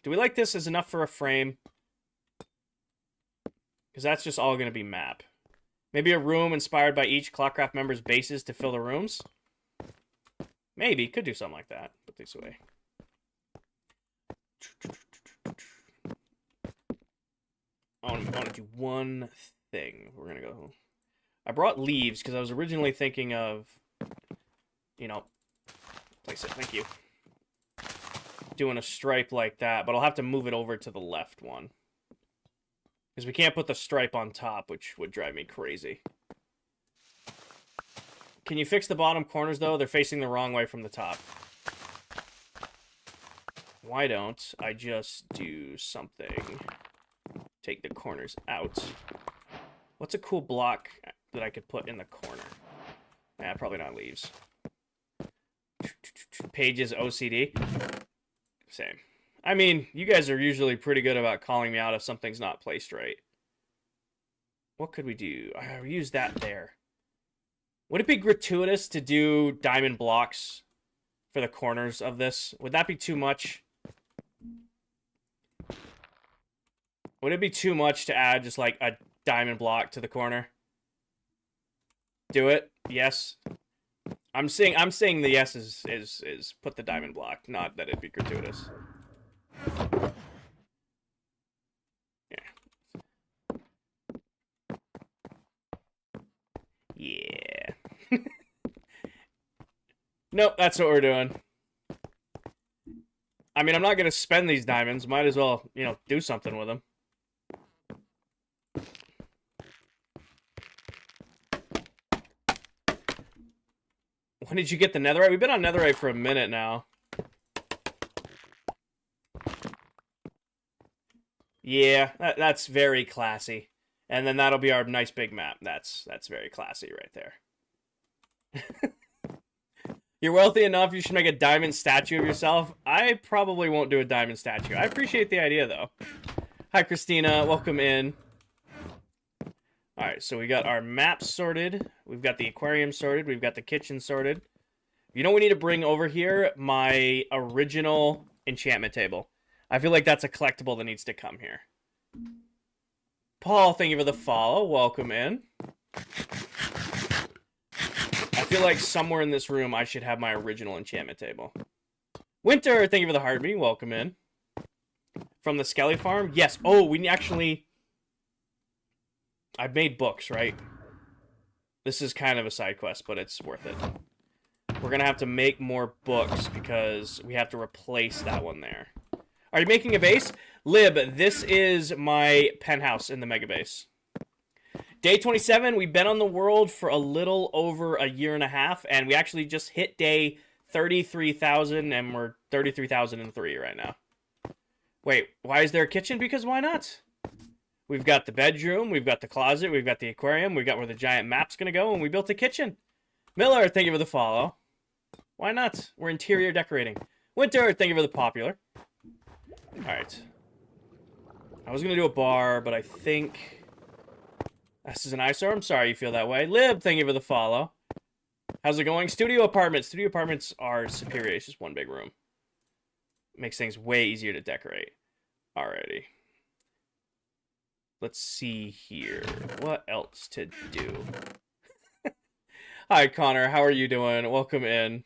Do we like this as enough for a frame? Because that's just all going to be map. Maybe a room inspired by each ClockCraft member's bases to fill the rooms? Maybe. Could do something like that. Put this away. I want to do one thing. We're going to go... I brought leaves because I was originally thinking of, you know, place it. Thank you. Doing a stripe like that, but I'll have to move it over to the left one. Because we can't put the stripe on top, which would drive me crazy. Can you fix the bottom corners, though? They're facing the wrong way from the top. Why don't I just do something? Take the corners out. What's a cool block that I could put in the corner? Probably not leaves. Pages OCD. Same. I mean, you guys are usually pretty good about calling me out if something's not placed right. What could we do? I use that there. Would it be gratuitous to do diamond blocks for the corners of this? Would that be too much? Would it be too much to add just like a diamond block to the corner? Do it? Yes. I'm saying the yes is put the diamond block, not that it'd be gratuitous. Yeah. Nope, that's what we're doing. I mean, I'm not gonna spend these diamonds. Might as well, you know, do something with them. When did you get the netherite? We've been on netherite for a minute now. Yeah, that's very classy. And then that'll be our nice big map. That's very classy right there. You're wealthy enough, you should make a diamond statue of yourself. I probably won't do a diamond statue. I appreciate the idea, though. Hi, Christina. Welcome in. Alright, so we got our maps sorted. We've got the aquarium sorted. We've got the kitchen sorted. You know what we need to bring over here? My original enchantment table. I feel like that's a collectible that needs to come here. Paul, thank you for the follow. Welcome in. I feel like somewhere in this room I should have my original enchantment table. Winter, thank you for the heartbeat. Welcome in. From the Skelly farm? Yes. Oh, we actually... I've made books, right? This is kind of a side quest, but it's worth it. We're going to have to make more books because we have to replace that one there. Are you making a base? Lib, this is my penthouse in the mega base. Day 27, we've been on the world for a little over a year and a half, and we actually just hit day 33,000, and we're 33,003 right now. Wait, why is there a kitchen? Because why not? We've got the bedroom, we've got the closet, we've got the aquarium, we've got where the giant map's going to go, and we built a kitchen. Miller, thank you for the follow. Why not? We're interior decorating. Winter, thank you for the popular. Alright. I was going to do a bar, but I think... This is an eyesore. I'm sorry you feel that way. Lib, thank you for the follow. How's it going? Studio apartments. Studio apartments are superior. It's just one big room. Makes things way easier to decorate. Alrighty. Let's see here. What else to do? Hi, Connor. How are you doing? Welcome in.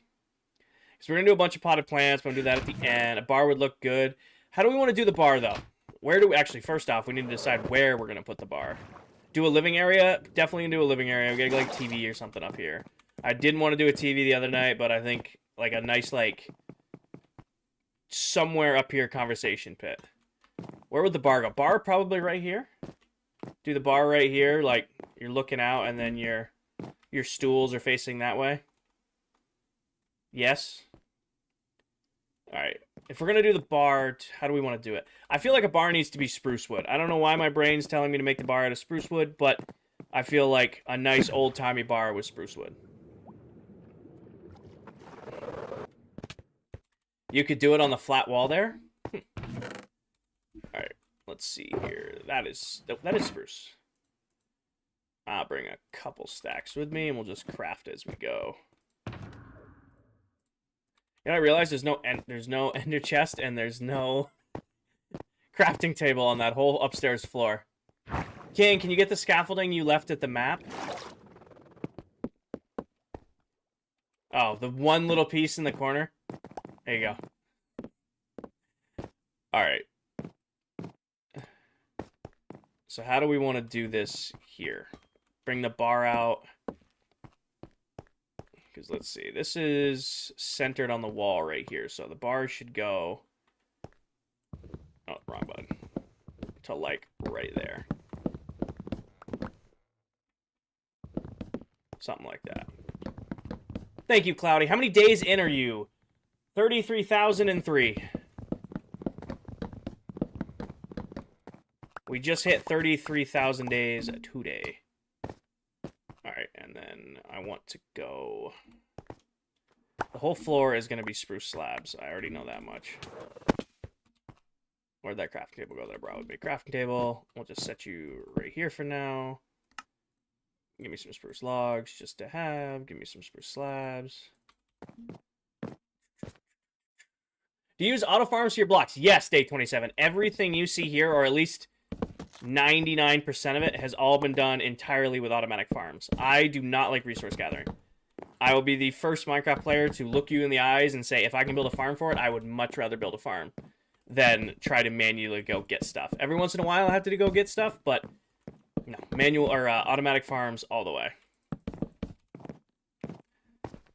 So we're going to do a bunch of potted plants. We're going to do that at the end. A bar would look good. How do we want to do the bar, though? Where do we... Actually, first off, we need to decide where we're going to put the bar. Do a living area? Definitely going to do a living area. We got to get, like, TV or something up here. I didn't want to do a TV the other night, but I think, like, a nice, like... somewhere up here conversation pit. Where would the bar go? Bar probably right here. Do the bar right here, like, you're looking out, and then your stools are facing that way. Yes? Alright. If we're going to do the bar, how do we want to do it? I feel like a bar needs to be spruce wood. I don't know why my brain's telling me to make the bar out of spruce wood, but I feel like a nice old-timey bar with spruce wood. You could do it on the flat wall there. Alright, let's see here. That is spruce. I'll bring a couple stacks with me, and we'll just craft as we go. You know, I realize there's no ender chest, and there's no crafting table on that whole upstairs floor. King, can you get the scaffolding you left at the map? Oh, the one little piece in the corner? There you go. Alright. So how do we want to do this here? Bring the bar out. Because let's see. This is centered on the wall right here. So the bar should go... Oh, wrong button. To like right there. Something like that. Thank you, Cloudy. How many days in are you? 33,003. We just hit 33,000 days today. Alright, and then I want to go... The whole floor is going to be spruce slabs. I already know that much. Where'd that crafting table go? There probably be a crafting table. We'll just set you right here for now. Give me some spruce logs just to have. Give me some spruce slabs. Do you use auto farms for your blocks? Yes, day 27. Everything you see here, or at least 99% of it, has all been done entirely with automatic farms. I do not like resource gathering. I will be the first Minecraft player to look you in the eyes and say, if I can build a farm for it, I would much rather build a farm than try to manually go get stuff. Every once in a while I have to go get stuff, but no, manual or automatic farms all the way.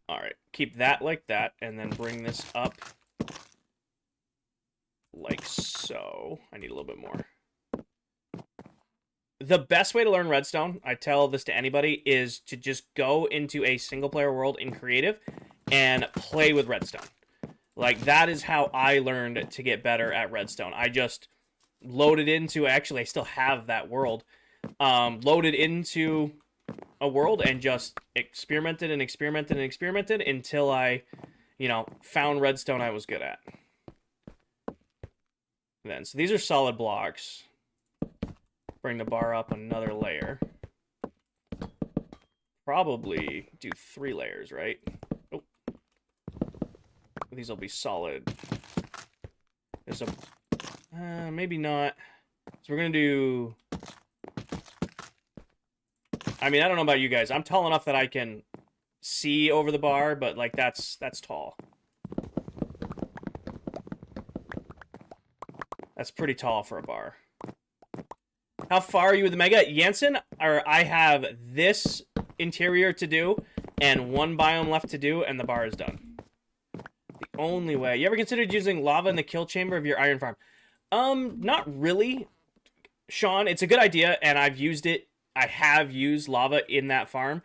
All right, keep that like that, and then bring this up like so. I need a little bit more. The best way to learn redstone, I tell this to anybody, is to just go into a single player world in creative and play with redstone. Like, that is how I learned to get better at redstone. I just loaded into, actually I still have that world, loaded into a world and just experimented and experimented and experimented until I, you know, found redstone I was good at. Then, so these are solid blocks. Bring the bar up another layer. Probably do 3 layers, right? Oh. These will be solid. There's a... maybe not. So we're going to do... I mean, I don't know about you guys. I'm tall enough that I can see over the bar, but, like, that's tall. That's pretty tall for a bar. How far are you with the Mega? Jensen, or I have this interior to do and 1 biome left to do, and the bar is done. The only way... You ever considered using lava in the kill chamber of your iron farm? Not really, Sean. It's a good idea, and I've used it. I have used lava in that farm.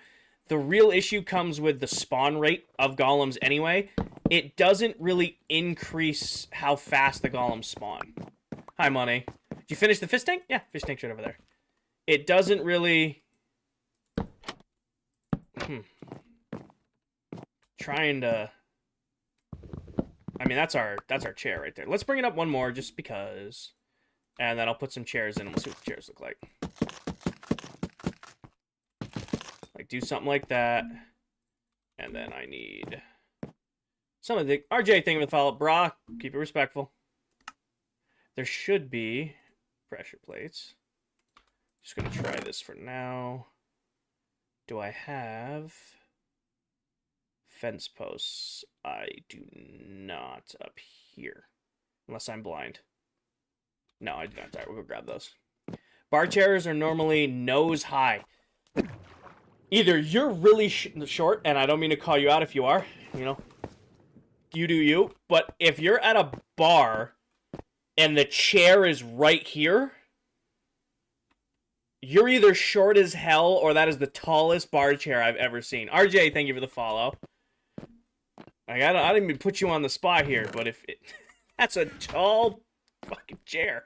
The real issue comes with the spawn rate of golems anyway. It doesn't really increase how fast the golems spawn. Hi, Money. Did you finish the fish tank? Yeah, fish tank's right over there. It doesn't really... Trying to... I mean, that's our chair right there. Let's bring it up one more just because. And then I'll put some chairs in and we'll see what the chairs look like. Like, do something like that. And then I need... some of the... RJ, thank you for the follow-up. Brah, keep it respectful. There should be pressure plates. Just going to try this for now. Do I have fence posts? I do not up here. Unless I'm blind. No, I do not. All right, we'll go grab those. Bar chairs are normally nose high. Either you're really short, and I don't mean to call you out if you are. You know, you do you. But if you're at a bar and the chair is right here, you're either short as hell or that is the tallest bar chair I've ever seen. RJ, thank you for the follow. I didn't even put you on the spot here, but if it, that's a tall fucking chair.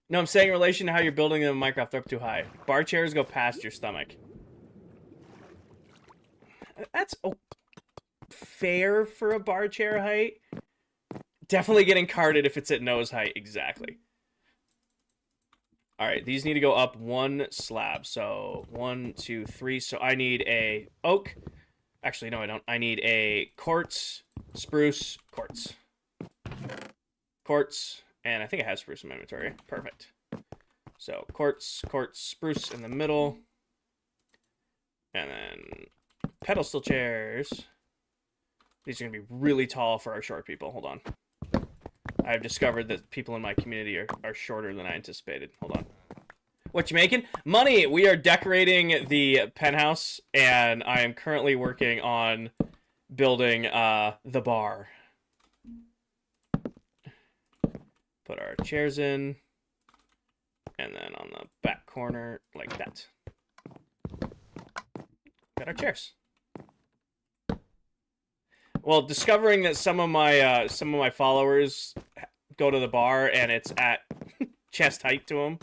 No, I'm saying in relation to how you're building them in Minecraft, they're up too high. Bar chairs go past your stomach. That's fair for a bar chair height. Definitely getting carded if it's at nose height, exactly. All right, these need to go up 1 slab. So 1, 2, 3. So I need a oak. Actually, no, I don't. I need a quartz, spruce, quartz. Quartz, and I think I have spruce in my inventory. Perfect. So quartz, quartz, spruce in the middle. And then pedestal chairs. These are going to be really tall for our short people. Hold on. I've discovered that people in my community are shorter than I anticipated. Hold on. What you making? Money! We are decorating the penthouse, and I am currently working on building the bar. Put our chairs in, and then on the back corner, like that. Got our chairs. Well, discovering that some of my followers go to the bar and it's at chest height to them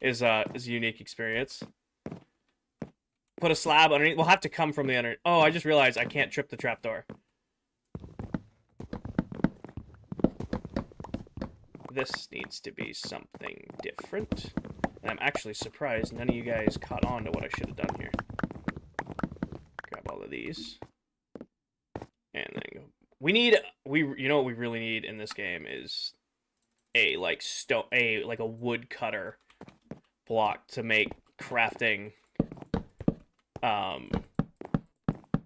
is a unique experience. Put a slab underneath. We'll have to come from the under. Oh, I just realized I can't trip the trapdoor. This needs to be something different. And I'm actually surprised none of you guys caught on to what I should have done here. Grab all of these. And then go. You know what we really need in this game is a a wood cutter block to make crafting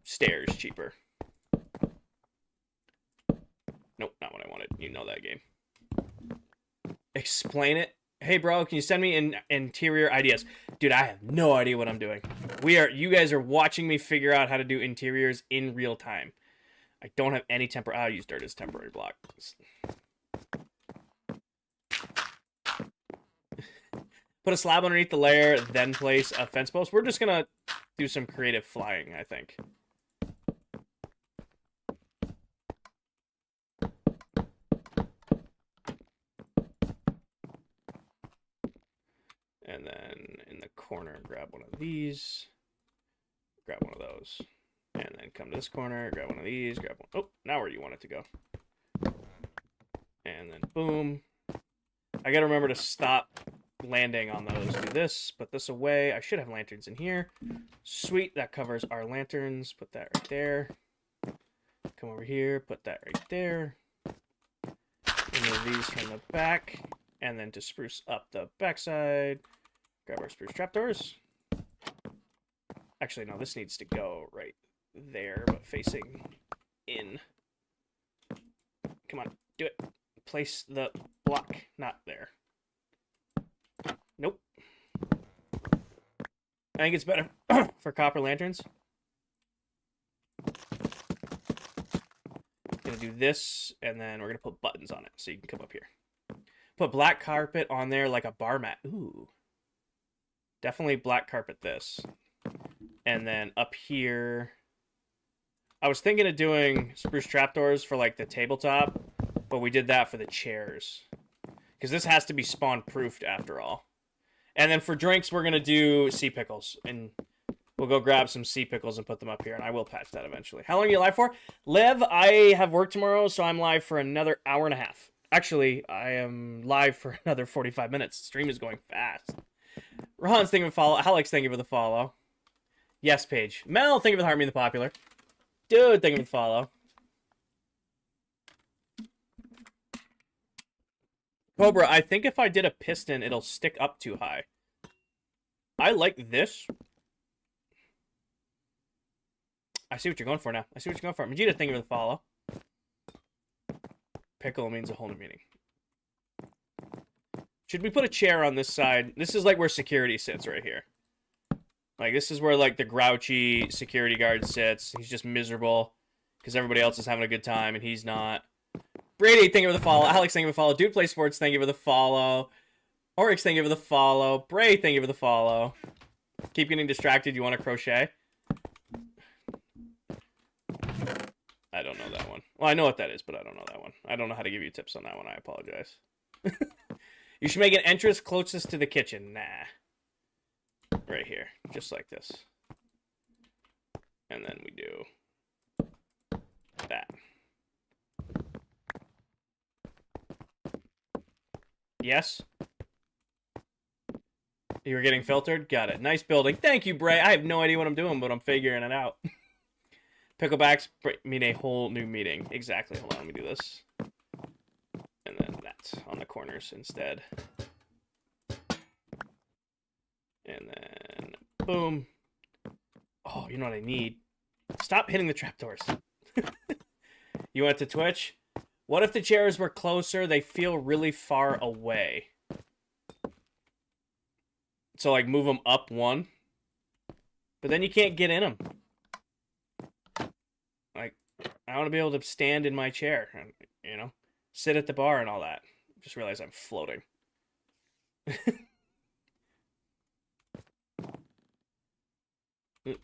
stairs cheaper. Nope, not what I wanted. You know that game. Explain it. Hey, bro, can you send me interior ideas? Dude, I have no idea what I'm doing. You guys are watching me figure out how to do interiors in real time. I don't have any I'll use dirt as temporary blocks. Put a slab underneath the layer, then place a fence post. We're just gonna do some creative flying, I think. And then in the corner, grab one of these. Grab one of those. And then come to this corner, grab one of these, grab one. Oh, now where you want it to go. And then boom. I gotta remember to stop landing on those. Do this, put this away. I should have lanterns in here. Sweet, that covers our lanterns. Put that right there. Come over here, put that right there. Remove these from the back. And then to spruce up the backside, grab our spruce trapdoors. Actually, no, this needs to go right there, but facing in. Come on, do it. Place the block, not there. Nope. I think it's better for copper lanterns. Gonna do this, and then we're gonna put buttons on it so you can come up here. Put black carpet on there like a bar mat. Ooh. Definitely black carpet this. And then up here, I was thinking of doing spruce trapdoors for like the tabletop, but we did that for the chairs. Because this has to be spawn proofed after all. And then for drinks, we're going to do sea pickles. And we'll go grab some sea pickles and put them up here. And I will patch that eventually. How long are you live for? Liv, I have work tomorrow, so I'm live for another hour and a half. Actually, I am live for another 45 minutes. The stream is going fast. Ron's thank you for the follow. Alex, thank you for the follow. Yes, Paige. Mel, thank you for the heart, me the popular. Dude, thank you for the follow. Cobra, I think if I did a piston, it'll stick up too high. I like this. I see what you're going for now. I see what you're going for. Majida, thank you for the follow. Pickle means a whole new meaning. Should we put a chair on this side? This is like where security sits right here. Like, this is where, like, the grouchy security guard sits. He's just miserable because everybody else is having a good time and he's not. Brady, thank you for the follow. Alex, thank you for the follow. Dude Play Sports, thank you for the follow. Oryx, thank you for the follow. Bray, thank you for the follow. Keep getting distracted. You want to crochet? I don't know that one. Well, I know what that is, but I don't know that one. I don't know how to give you tips on that one. I apologize. You should make an entrance closest to the kitchen. Nah. Right here. Just like this. And then we do that. Yes? You were getting filtered? Got it. Nice building. Thank you, Bray. I have no idea what I'm doing, but I'm figuring it out. Picklebacks mean a whole new meaning. Exactly. Hold on, let me do this. And then that on the corners instead. And then, boom. Oh, you know what I need? Stop hitting the trapdoors. You went to Twitch? What if the chairs were closer? They feel really far away. So, like, move them up one. But then you can't get in them. Like, I want to be able to stand in my chair and, you know, sit at the bar and all that. Just realized I'm floating.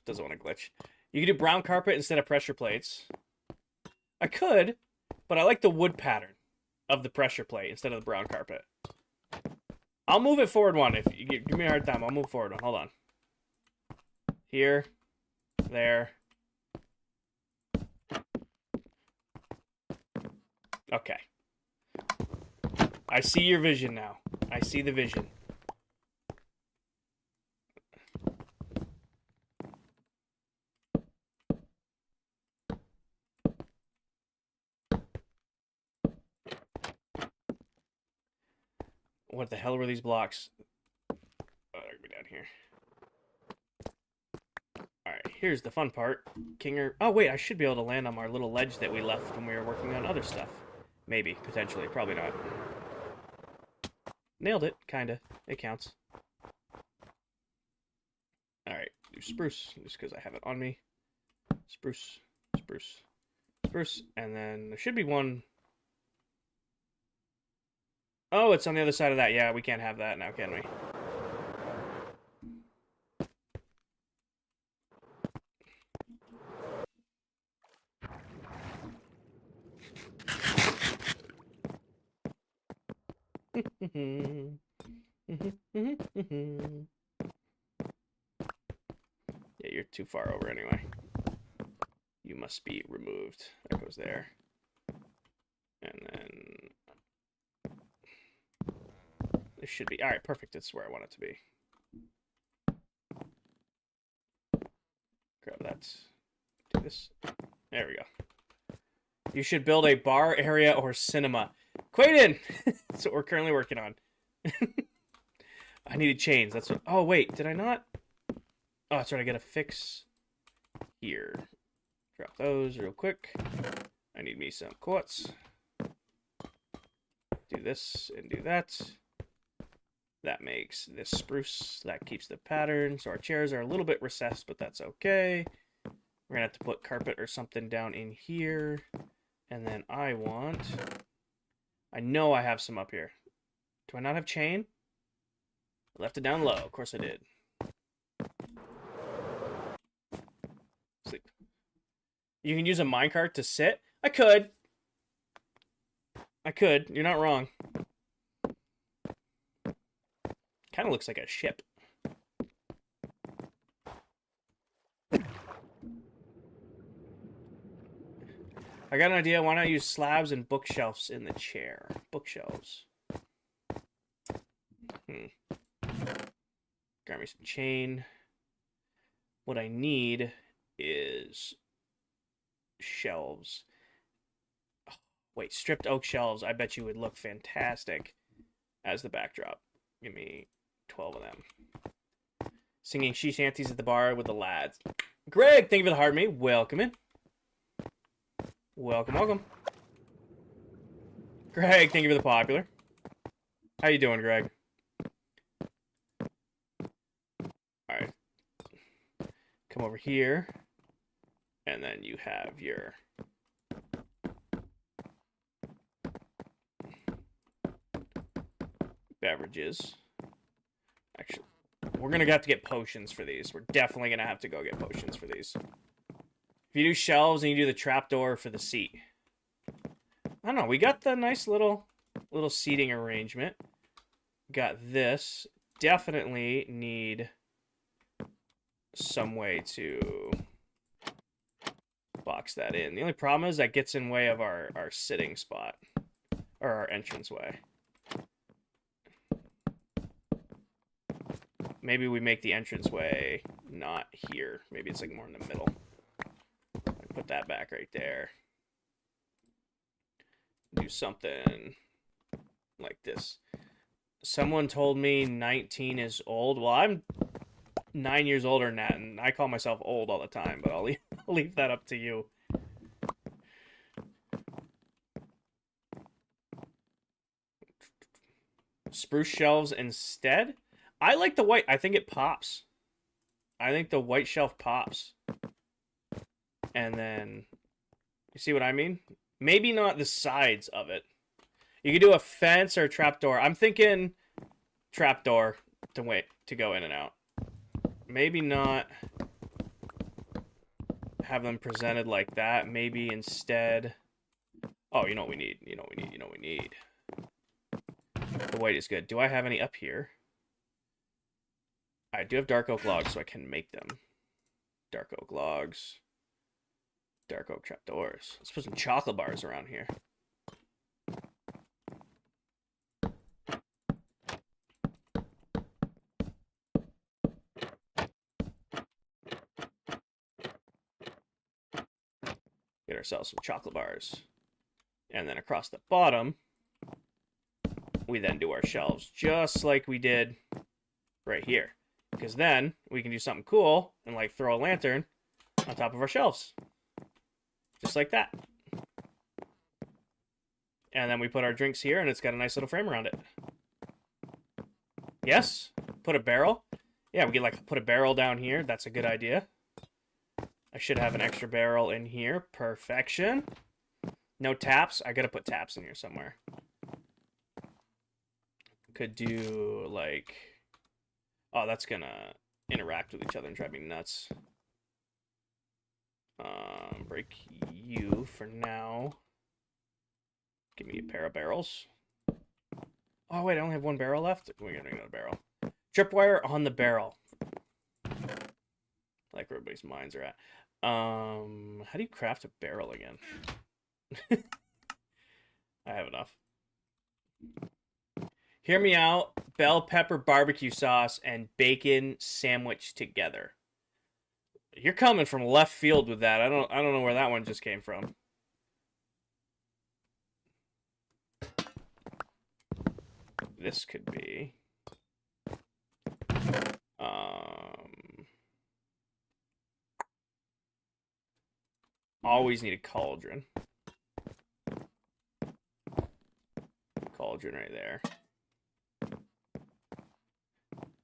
Doesn't want to glitch. You can do brown carpet instead of pressure plates. I could, but I like the wood pattern of the pressure plate instead of the brown carpet. I'll move it forward one. If you give me a hard time, I'll move forward one. Hold on. Here. There. Okay. I see your vision now. I see the vision. What the hell were these blocks? Oh, they're gonna be down here. Alright, here's the fun part. Kinger. Oh, wait, I should be able to land on our little ledge that we left when we were working on other stuff. Maybe, potentially, probably not. Nailed it, kinda. It counts. Alright, do spruce, just because I have it on me. Spruce, spruce, spruce, and then there should be one. Oh, it's on the other side of that. Yeah, we can't have that now, can we? Yeah, you're too far over anyway. You must be removed. That goes there. And then this should be... Alright, perfect. That's where I want it to be. Grab that. Do this. There we go. You should build a bar area or cinema. Quaden! That's what we're currently working on. I needed chains. That's what... Oh, wait. Did I not? Oh, that's right. I gotta fix here. Drop those real quick. I need me some quartz. Do this and do that. That makes this spruce. That keeps the pattern. So our chairs are a little bit recessed, but that's okay. We're gonna have to put carpet or something down in here. And then I know I have some up here. Do I not have chain? I left it down low. Of course I did. Sleep. You can use a minecart to sit? I could. You're not wrong. Kind of looks like a ship. I got an idea. Why not use slabs and bookshelves in the chair? Bookshelves. Grab me some chain. What I need is shelves. Oh, wait, stripped oak shelves. I bet you would look fantastic as the backdrop. Give me 12 of them. Singing sea shanties at the bar with the lads. Greg, thank you for the heart, mate. Welcome in. Welcome, welcome. Greg, thank you for the popular. How you doing, Greg? Alright. Come over here. And then you have your... beverages. Actually, we're going to have to get potions for these. We're definitely going to have to go get potions for these. If you do shelves and you do the trapdoor for the seat. I don't know. We got the nice little seating arrangement. Got this. Definitely need some way to box that in. The only problem is that gets in way of our sitting spot. Or our entranceway. Maybe we make the entranceway not here. Maybe it's like more in the middle. Put that back right there. Do something like this. Someone told me 19 is old. Well, I'm 9 years older than that, and I call myself old all the time, but I'll leave that up to you. Spruce shelves instead? I like the white. I think it pops. I think the white shelf pops. And then, you see what I mean? Maybe not the sides of it. You could do a fence or a trapdoor. I'm thinking trapdoor to go in and out. Maybe not have them presented like that. Maybe instead... Oh, you know what we need. You know what we need. The white is good. Do I have any up here? I do have dark oak logs, so I can make them. Dark oak logs. Dark oak trapdoors. Let's put some chocolate bars around here. Get ourselves some chocolate bars. And then across the bottom, we then do our shelves just like we did right here. Because then we can do something cool and like throw a lantern on top of our shelves. Just like that. And then we put our drinks here, and it's got a nice little frame around it. Yes? Put a barrel? Yeah, we could, like, put a barrel down here. That's a good idea. I should have an extra barrel in here. Perfection. No taps. I gotta put taps in here somewhere. Could do, like... Oh, that's gonna interact with each other and drive me nuts. Break you for now. Give me a pair of barrels. Oh, wait, I only have one barrel left? We're gonna make another barrel. Tripwire on the barrel. Like where everybody's minds are at. How do you craft a barrel again? I have enough. Hear me out. Bell pepper barbecue sauce and bacon sandwich together. You're coming from left field with that. I don't know where that one just came from. This could be always need a cauldron. Cauldron right there.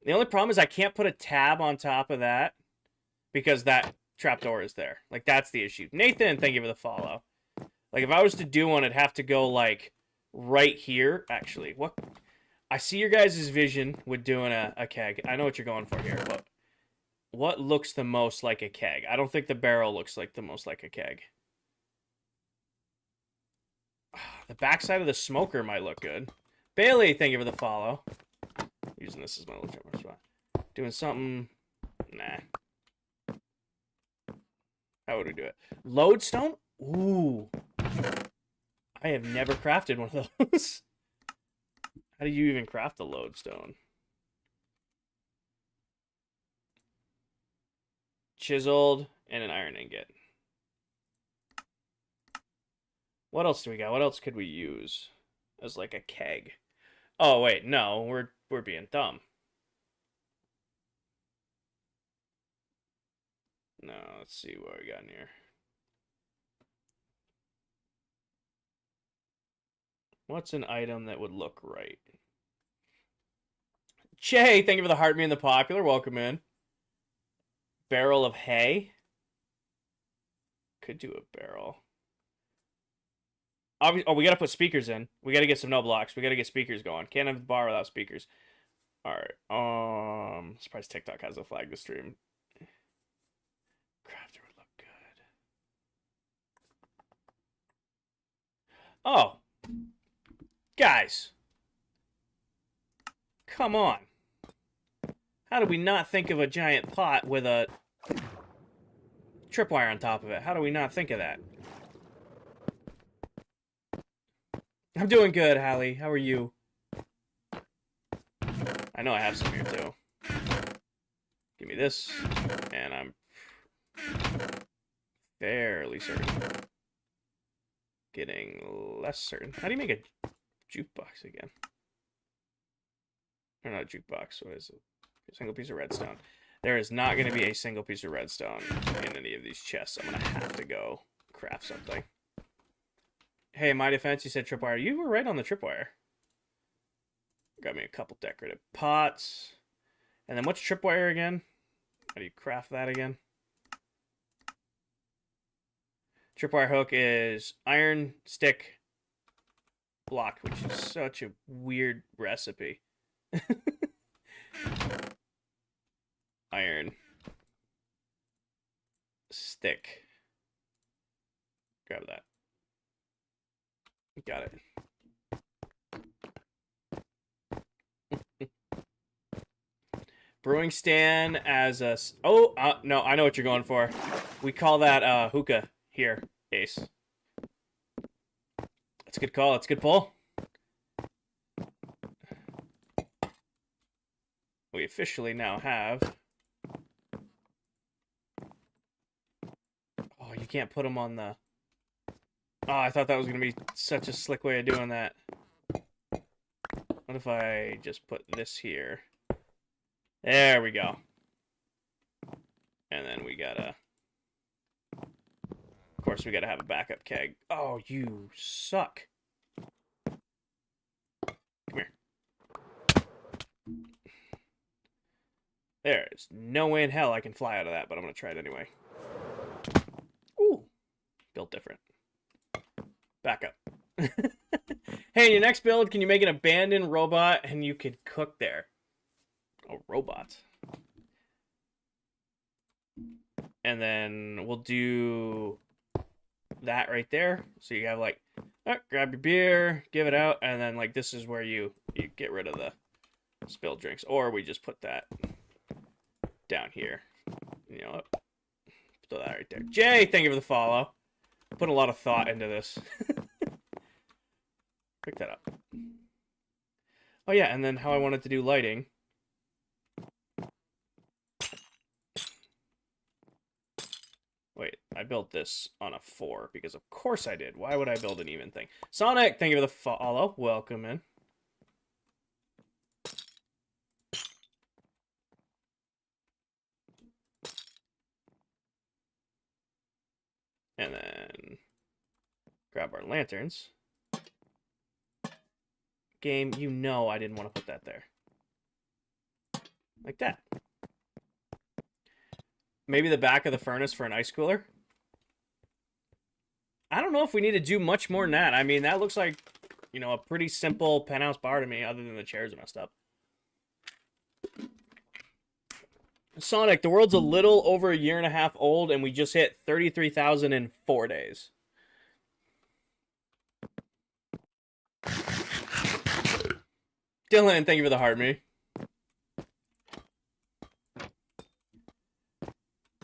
The only problem is I can't put a tab on top of that because that trapdoor is there. Like, that's the issue. Nathan, thank you for the follow. Like, if I was to do one, it'd have to go, like, right here. Actually, what? I see your guys' vision with doing a keg. I know what you're going for here, but what looks the most like a keg? I don't think the barrel looks like the most like a keg. The backside of the smoker might look good. Bailey, thank you for the follow. Using this as my little jumper spot. Doing something... Nah. How would we do it? Lodestone? Ooh. I have never crafted one of those. How do you even craft a lodestone? Chiseled and an iron ingot. What else do we got? What else could we use as like a keg? Oh wait, no, we're being dumb. No, let's see what we got in here. What's an item that would look right? Che, thank you for the heart, me and the popular. Welcome in. Barrel of hay. Could do a barrel. Oh, we gotta put speakers in. We gotta get some no blocks. We gotta get speakers going. Can't have the bar without speakers. Alright. Surprised TikTok has a flag to stream. Crafter would look good. Oh. Guys. Come on. How did we not think of a giant pot with a tripwire on top of it? How do we not think of that? I'm doing good, Hallie. How are you? I know I have some here, too. Give me this, and I'm fairly certain. Getting less certain. How do you make a jukebox again? Or not a jukebox, what is it? A single piece of redstone. There is not going to be a single piece of redstone in any of these chests. I'm going to have to go craft something. Hey, my defense, you said tripwire. You were right on the tripwire. Got me a couple decorative pots. And then what's tripwire again? How do you craft that again? Tripwire hook is iron stick block, which is such a weird recipe. Iron stick. Grab that. Got it. Brewing stand as a... Oh, no, I know what you're going for. We call that hookah here, Ace. That's a good call. That's a good pull. We officially now have... Oh, you can't put them on the... Oh, I thought that was going to be such a slick way of doing that. What if I just put this here? There we go. And then we gotta... Of course, we gotta have a backup keg. Oh, you suck. There's no way in hell I can fly out of that, but I'm going to try it anyway. Ooh. Built different. Back up. Hey, your next build, can you make an abandoned robot and you could cook there? A robot. And then we'll do that right there. So you have like, grab your beer, give it out, and then like this is where you get rid of the spilled drinks. Or we just put that down here. You know, throw that right there. Jay, thank you for the follow. Put a lot of thought into this. Pick that up. Oh yeah, and then how I wanted to do lighting. Wait, I built this on a 4 because of course I did. Why would I build an even thing? Sonic, thank you for the follow. Welcome in. And then grab our lanterns. Game, you know I didn't want to put that there. Like that. Maybe the back of the furnace for an ice cooler. I don't know if we need to do much more than that. I mean, that looks like, you know, a pretty simple penthouse bar to me, other than the chairs are messed up. Sonic, the world's a little over a year and a half old, and we just hit 33,000 in 4 days. Dylan, thank you for the heart, me.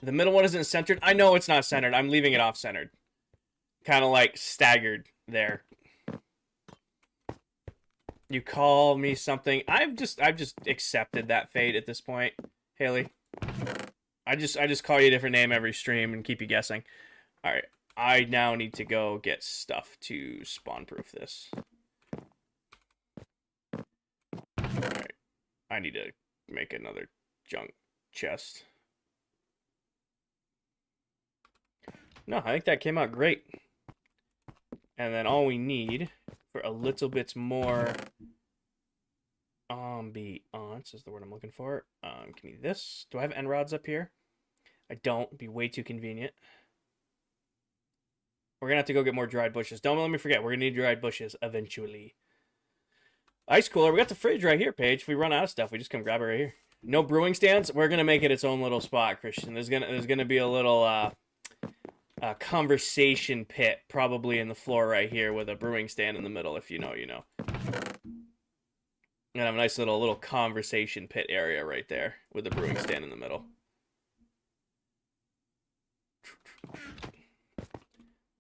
The middle one isn't centered. I know it's not centered. I'm leaving it off-centered. Kind of like staggered there. You call me something. I've just accepted that fate at this point, Haley. I just call you a different name every stream and keep you guessing. All right. I now need to go get stuff to spawn-proof this. All right. I need to make another junk chest. No, I think that came out great. And then all we need for a little bit more ambiance is the word I'm looking for. Give me this. Do I have end rods up here? I don't. It'd be way too convenient. We're gonna have to go get more dried bushes. Don't let me forget. We're gonna need dried bushes eventually. Ice cooler. We got the fridge right here, Paige. If we run out of stuff, we just come grab it right here. No brewing stands. We're gonna make it its own little spot, Christian. There's gonna be a little conversation pit probably in the floor right here with a brewing stand in the middle. If you know, you know. And have a nice little conversation pit area right there with the brewing stand in the middle.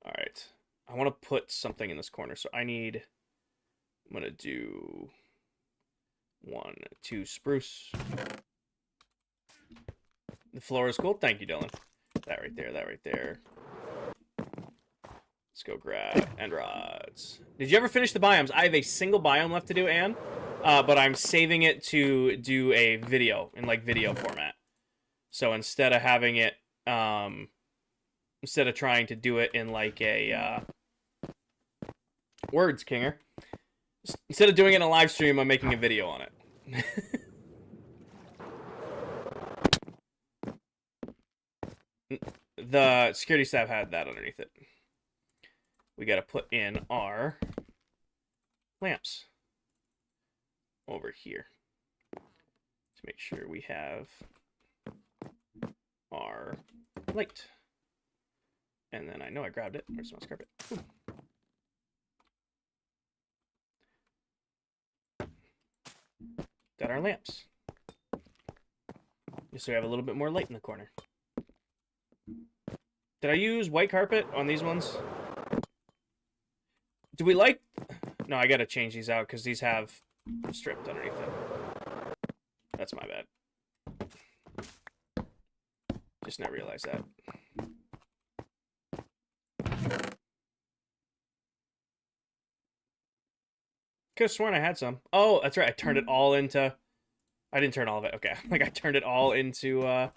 All right. I want to put something in this corner. So I'm going to do 1, 2 spruce. The floor is cool. Thank you, Dylan. That right there, that right there. Let's go grab end rods. Did you ever finish the biomes? I have a single biome left to do, Anne. But I'm saving it to do a video in like video format. So instead of having it, instead of trying to do it in like a words, Kinger. Instead of doing it in a live stream, I'm making a video on it. The security staff had that underneath it. We got to put in our lamps over here to make sure we have our light. And then I know I grabbed it. Where's my carpet? Got our lamps. Just so we have a little bit more light in the corner. Did I use white carpet on these ones? Do we like... No, I gotta change these out because these have stripped underneath them. That's my bad. Just not realize that. Could have sworn I had some. Oh, that's right. I turned it all into... I didn't turn all of it. Okay. Like, I turned it all into,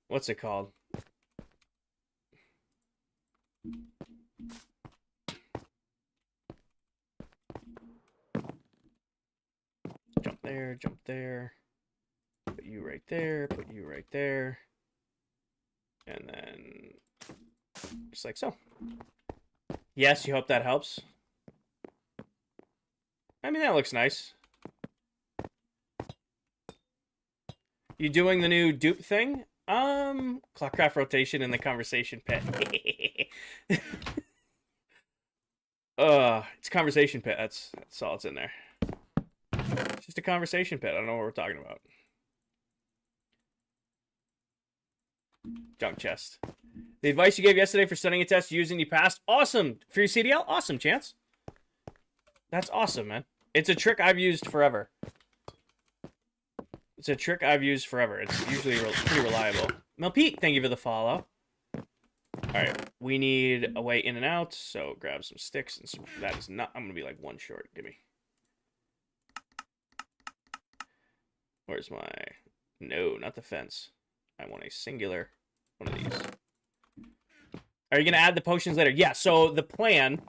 what's it called? Jump there, jump there. Put you right right there, put you right there. And then just like so. Yes, you hope that helps. I mean, that looks nice. You doing the new dupe thing? ClockCraft rotation in the conversation pit. It's conversation pit. That's all it's in there. It's just a conversation pit. I don't know what we're talking about. Junk chest. The advice you gave yesterday for studying a test using you passed. Awesome. For your CDL? Awesome, Chance. That's awesome, man. It's a trick I've used forever. It's a trick I've used forever. It's usually pretty reliable. Mel Pete, thank you for the follow. Alright, we need a way in and out, so grab some sticks and some... That is not... I'm gonna be like one short. Give me. Where's my... No, not the fence. I want a singular one of these. Are you gonna add the potions later? Yeah, so the plan,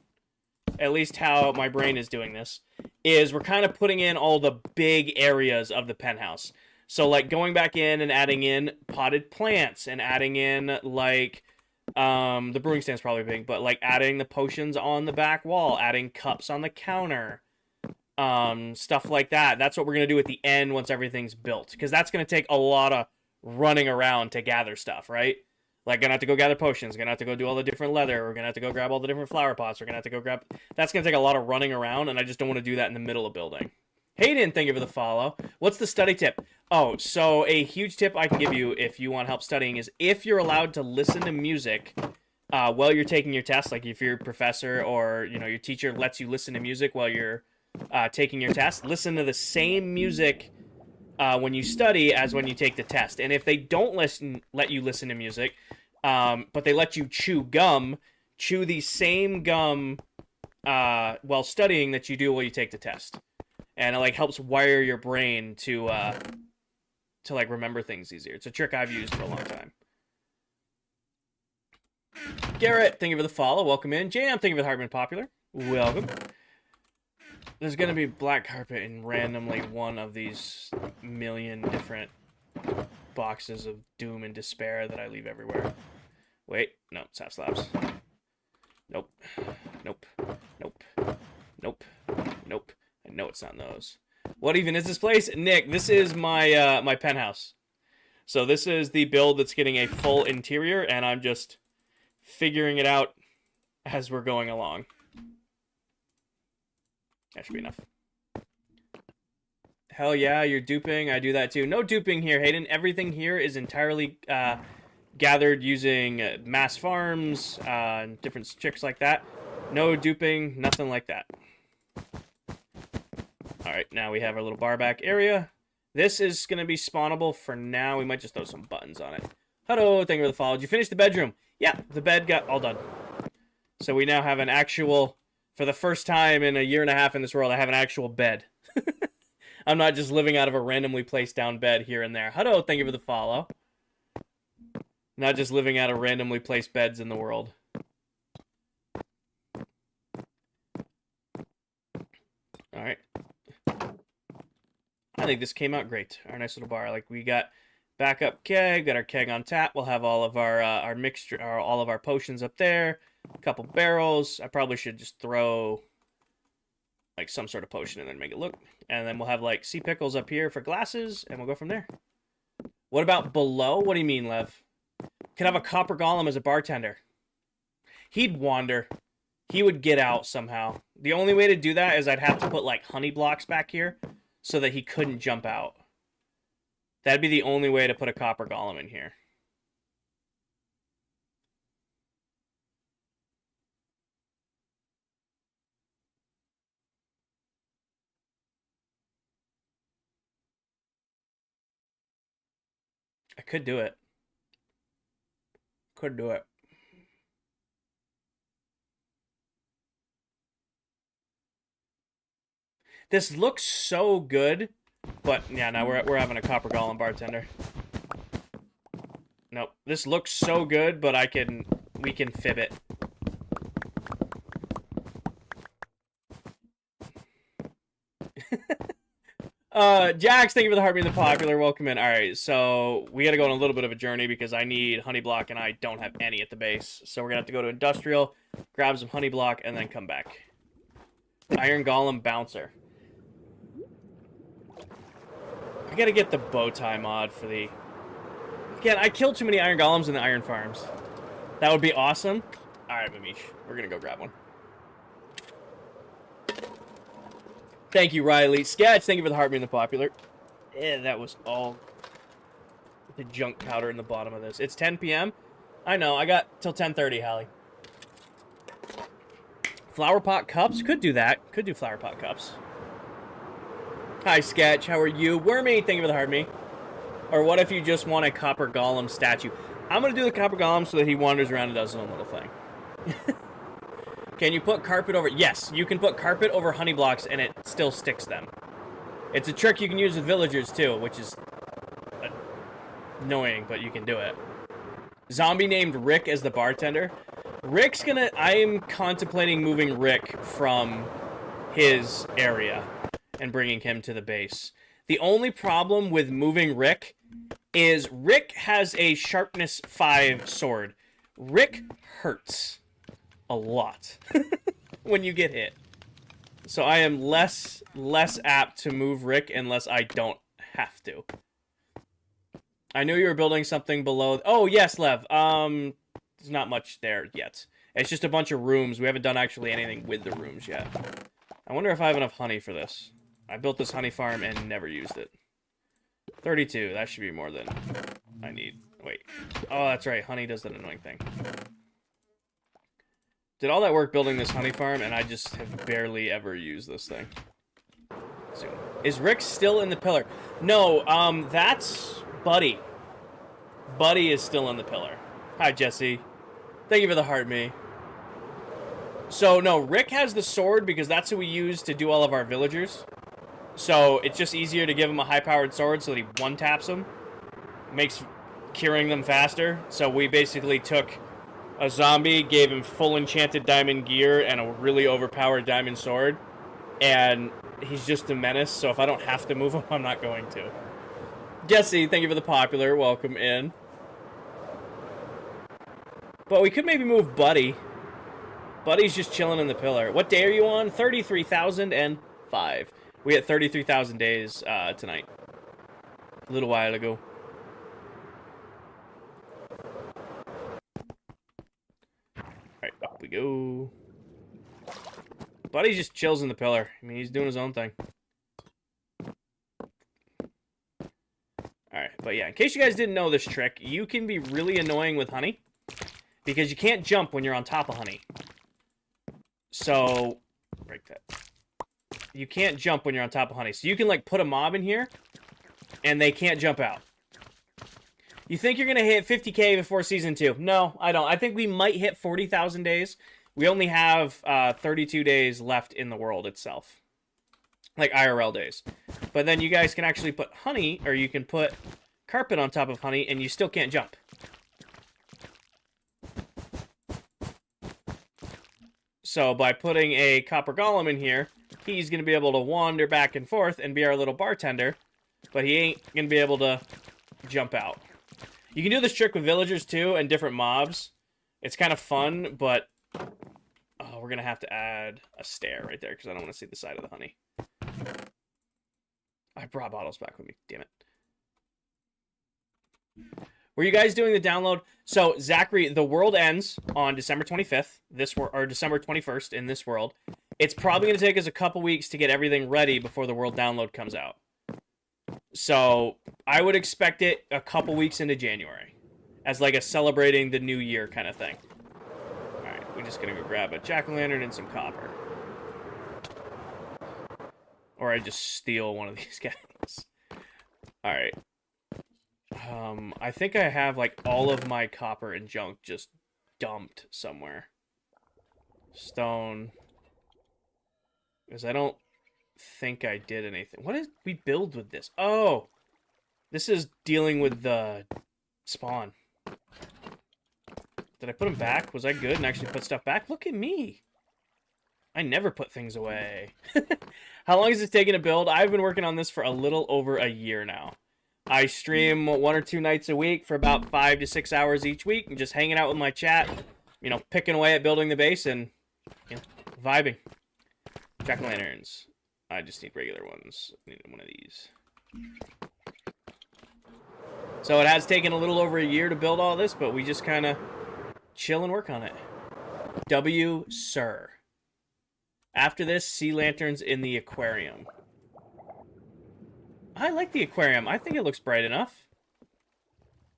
at least how my brain is doing this, is we're kind of putting in all the big areas of the penthouse. So, like, going back in and adding in potted plants and adding in, like, the brewing stand's probably big, but, like, adding the potions on the back wall, adding cups on the counter, stuff like that. That's what we're going to do at the end once everything's built. Because that's going to take a lot of running around to gather stuff, right? Like, gonna have to go gather potions, gonna have to go do all the different leather, we're gonna have to go grab all the different flower pots, we're gonna have to go grab... That's gonna take a lot of running around, and I just don't want to do that in the middle of building. Hayden, thank you for the follow. What's the study tip? Oh, so a huge tip I can give you if you want help studying is if you're allowed to listen to music while you're taking your test, like if your professor or, you know, your teacher lets you listen to music while you're taking your test, listen to the same music when you study as when you take the test. And if they don't let you listen to music, but they let you chew gum, chew the same gum while studying that you do while you take the test. And it like helps wire your brain to like remember things easier. It's a trick I've used for a long time. Garrett, thank you for the follow. Welcome in. Jam, thank you for the heart been popular. Welcome. There's gonna be black carpet in randomly one of these million different boxes of doom and despair that I leave everywhere. Wait, no, it's half slabs. Nope. Nope. Nope. Nope. Nope. I know it's not in those. What even is this place? Nick, this is my my penthouse. So this is the build that's getting a full interior, and I'm just figuring it out as we're going along. That should be enough. Hell yeah, you're duping. I do that too. No duping here, Hayden. Everything here is entirely gathered using mass farms and different tricks like that. No duping, nothing like that. Alright, now we have our little bar back area. This is going to be spawnable for now. We might just throw some buttons on it. Hello, thank you for the follow. Did you finish the bedroom? Yeah, the bed got all done. So we now have an actual, for the first time in a year and a half in this world, I have an actual bed. I'm not just living out of a randomly placed down bed here and there. Hello, thank you for the follow. Not just living out of randomly placed beds in the world. Alright. I think this came out great. Our nice little bar. Like, we got backup keg, got our keg on tap. We'll have all of our mixture, all of our potions up there. A couple barrels. I probably should just throw like some sort of potion in there and make it look. And then we'll have like sea pickles up here for glasses, and we'll go from there. What about below? What do you mean, Lev? Could have a copper golem as a bartender. He'd wander. He would get out somehow. The only way to do that is I'd have to put like honey blocks back here so that he couldn't jump out. That'd be the only way to put a copper golem in here. I could do it. Could do it. This looks so good, but yeah, no, we're having a copper golem bartender. Nope, this looks so good, but we can fib it. Jax, thank you for the heartbeat, the popular. Welcome in. All right, so we got to go on a little bit of a journey because I need honey block and I don't have any at the base. So we're gonna have to go to industrial, grab some honey block, and then come back. Iron Golem Bouncer. I gotta get the bow tie mod for the. Again, I killed too many Iron Golems in the Iron Farms. That would be awesome. All right, Mamish, we're gonna go grab one. Thank you, Riley. Sketch, thank you for the heartbeat and the popular. Yeah, that was all the junk powder in the bottom of this. It's 10 p.m. I know, I got till 10:30, Hallie. Flower pot cups? Could do that. Could do flower pot cups. Hi, Sketch. How are you? Wormy, thank you for the heartbeat. Or what if you just want a copper golem statue? I'm going to do the copper golem so that he wanders around and does his own little thing. Can you put carpet over? Yes, you can put carpet over honey blocks and it still sticks them. It's a trick you can use with villagers too, which is annoying, but you can do it. Zombie named Rick as the bartender. Rick's gonna... I am contemplating moving Rick from his area and bringing him to the base. The only problem with moving Rick is Rick has a sharpness 5 sword. Rick hurts a lot when you get hit. So I am less apt to move Rick unless I don't have to. I knew you were building something below... Oh, yes, Lev. There's not much there yet. It's just a bunch of rooms. We haven't done actually anything with the rooms yet. I wonder if I have enough honey for this. I built this honey farm and never used it. 32. That should be more than I need. Wait. Oh, that's right. Honey does that annoying thing. Did all that work building this honey farm, and I just have barely ever used this thing. So, is Rick still in the pillar? No, that's Buddy. Buddy is still in the pillar. Hi, Jesse. Thank you for the heart, me. So, no, Rick has the sword because that's who we use to do all of our villagers. So, it's just easier to give him a high-powered sword so that he one-taps them. Makes curing them faster. So, we basically took a zombie, gave him full enchanted diamond gear and a really overpowered diamond sword. And he's just a menace, so if I don't have to move him, I'm not going to. Jesse, thank you for the popular. Welcome in. But we could maybe move Buddy. Buddy's just chilling in the pillar. What day are you on? 33,005. We hit 33,000 days tonight. A little while ago. Alright, up we go. Buddy just chills in the pillar. I mean, he's doing his own thing. Alright, but yeah, in case you guys didn't know this trick, you can be really annoying with honey. Because you can't jump when you're on top of honey. So, break that. You can't jump when you're on top of honey. So you can, like, put a mob in here, and they can't jump out. You think you're going to hit 50k before Season 2? No, I don't. I think we might hit 40,000 days. We only have 32 days left in the world itself. Like, IRL days. But then you guys can actually put honey, or you can put carpet on top of honey, and you still can't jump. So, by putting a copper golem in here, he's going to be able to wander back and forth and be our little bartender. But he ain't going to be able to jump out. You can do this trick with villagers, too, and different mobs. It's kind of fun, but... Oh, we're going to have to add a stair right there, because I don't want to see the side of the honey. I brought bottles back with me. Damn it. Were you guys doing the download? So, Zachary, the world ends on December 25th, or December 21st in this world. It's probably going to take us a couple weeks to get everything ready before the world download comes out. So, I would expect it a couple weeks into January. As like a celebrating the new year kind of thing. Alright, we're just going to go grab a jack-o'-lantern and some copper. Or I just steal one of these guys. Alright. I think I have, like, all of my copper and junk just dumped somewhere. Stone. Because I don't think I did anything. What did we build with this? Oh! This is dealing with the spawn. Did I put them back? Was I good and actually put stuff back? Look at me! I never put things away. How long has it taken to build? I've been working on this for a little over a year now. I stream 1 or 2 nights a week for about 5 to 6 hours each week, and just hanging out with my chat, you know, picking away at building the base and, you know, vibing. Jack-o'-lanterns. I just need regular ones. I need one of these. So it has taken a little over a year to build all this, but we just kind of chill and work on it. W. Sir. After this, sea lanterns in the aquarium. I like the aquarium. I think it looks bright enough.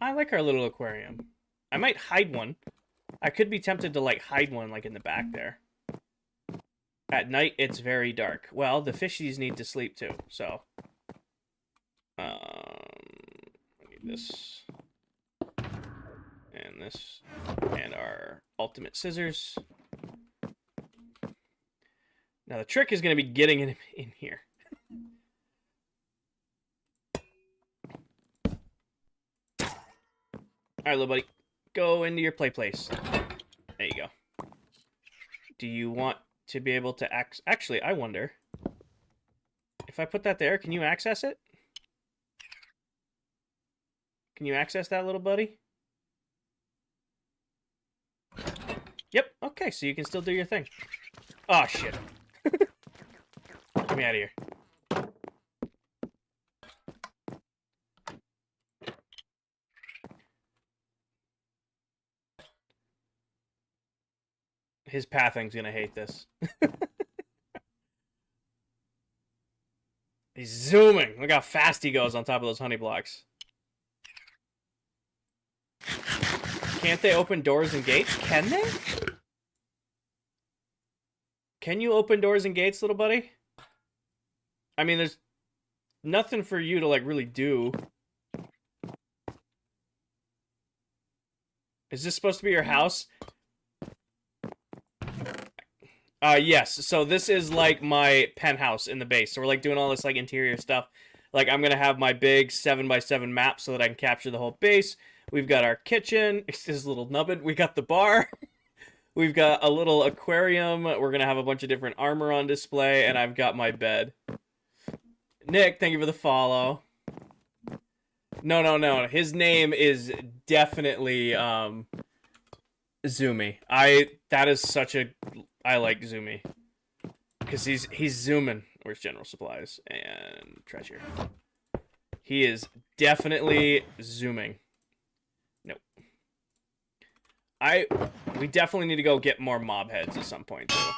I like our little aquarium. I might hide one. I could be tempted to, like, hide one, like, in the back there. At night, it's very dark. Well, the fishies need to sleep, too, so... I need this. And this. And our ultimate scissors. Now, the trick is going to be getting in here. Alright, little buddy. Go into your play place. There you go. Do you want to be able to actually, I wonder. If I put that there, can you access it? Can you access that, little buddy? Yep, okay, so you can still do your thing. Oh, shit. Get me out of here. His pathing's gonna hate this. He's zooming. Look how fast he goes on top of those honey blocks. Can't they open doors and gates? Can they? Can you open doors and gates, little buddy? I mean, there's nothing for you to, like, really do. Is this supposed to be your house? Yes. So this is, like, my penthouse in the base. So we're, like, doing all this, like, interior stuff. Like, I'm gonna have my big 7x7 map so that I can capture the whole base. We've got our kitchen. It's this little nubbin. We got the bar. We've got a little aquarium. We're gonna have a bunch of different armor on display. And I've got my bed. Nick, thank you for the follow. No. His name is definitely Zoomy. That is such a... I like Zoomy. Because he's zooming. Where's general supplies? And treasure. He is definitely zooming. Nope. We definitely need to go get more mob heads at some point, too.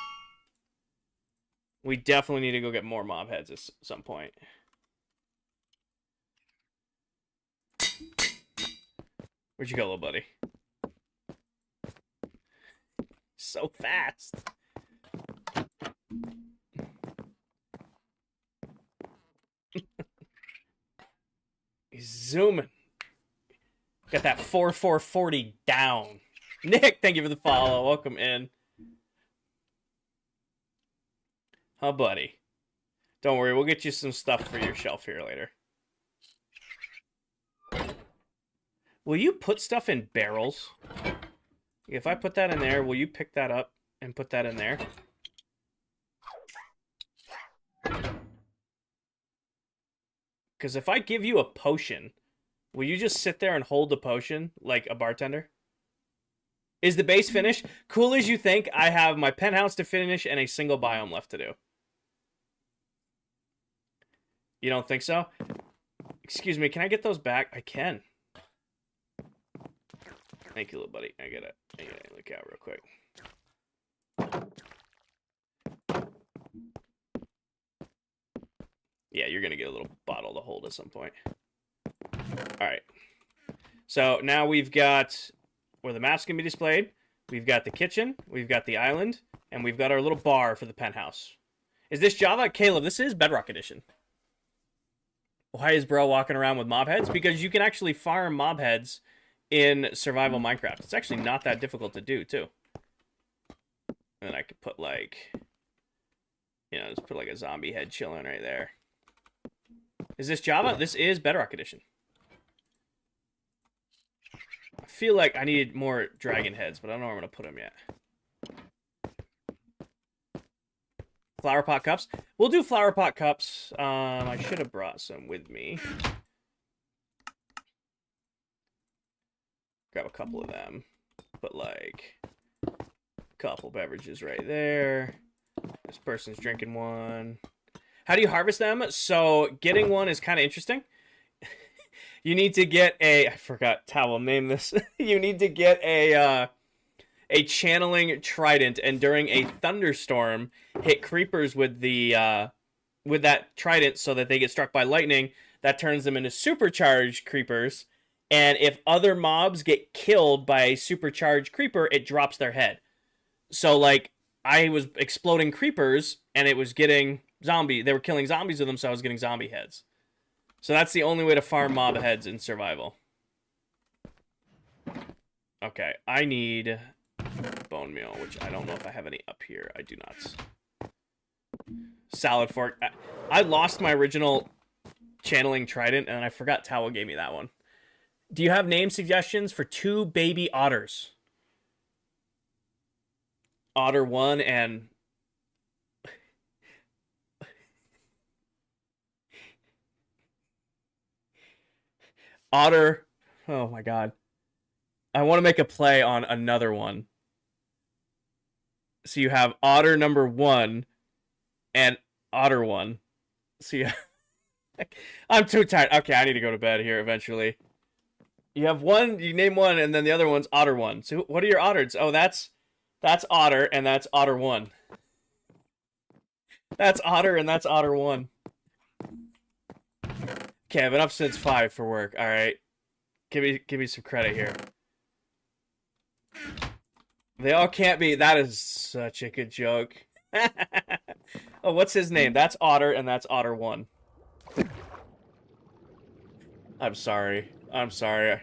We definitely need to go get more mob heads at some point. Where'd you go, little buddy? So fast. He's zooming. Got that 4440 down. Nick, thank you for the follow. Welcome in. Oh, buddy. Don't worry, we'll get you some stuff for your shelf here later. Will you put stuff in barrels? If I put that in there, will you pick that up and put that in there? Because if I give you a potion, will you just sit there and hold the potion like a bartender? Is the base finished? Cool as you think, I have my penthouse to finish and a single biome left to do. You don't think so? Excuse me, can I get those back? I can. Thank you, little buddy. I gotta look out real quick. Yeah, you're gonna get a little bottle to hold at some point. Alright. So now we've got where the maps can be displayed. We've got the kitchen. We've got the island. And we've got our little bar for the penthouse. Is this Java? Caleb, this is Bedrock Edition. Why is bro walking around with mob heads? Because you can actually farm mob heads in survival Minecraft. It's actually not that difficult to do, too. And then I could put, like... You know, just put, like, a zombie head chilling right there. Is this Java? This is Bedrock Edition. I feel like I need more dragon heads, but I don't know where I'm going to put them yet. Flower pot cups. We'll do flower pot cups. I should have brought some with me. Grab a couple of them. Put like a couple beverages right there. This person's drinking one. How do you harvest them? So getting one is kind of interesting. You need to get a, I forgot how we'll name this. You need to get a channeling trident, and during a thunderstorm, hit creepers with the with that trident so that they get struck by lightning. That turns them into supercharged creepers, and if other mobs get killed by a supercharged creeper, it drops their head. So like I was exploding creepers, and it was getting zombie. They were killing zombies with them, so I was getting zombie heads. So that's the only way to farm mob heads in survival. Okay, I need bone meal, which I don't know if I have any up here. I do not. Salad fork. I lost my original channeling trident, and I forgot Towel gave me that one. Do you have name suggestions for 2 baby otters? Otter 1 and... Otter... Oh my god. I want to make a play on another one. So you have Otter number 1 and Otter 1. So you... I'm too tired. Okay, I need to go to bed here eventually. You have one, you name one, and then the other one's Otter 1. So what are your otters? Oh, that's Otter, and that's Otter 1. That's Otter, and that's Otter 1. Okay, I've been up since 5 for work. All right, give me some credit here. They all can't be. That is such a good joke. Oh, what's his name? That's Otter, and that's Otter 1. I'm sorry. I'm sorry.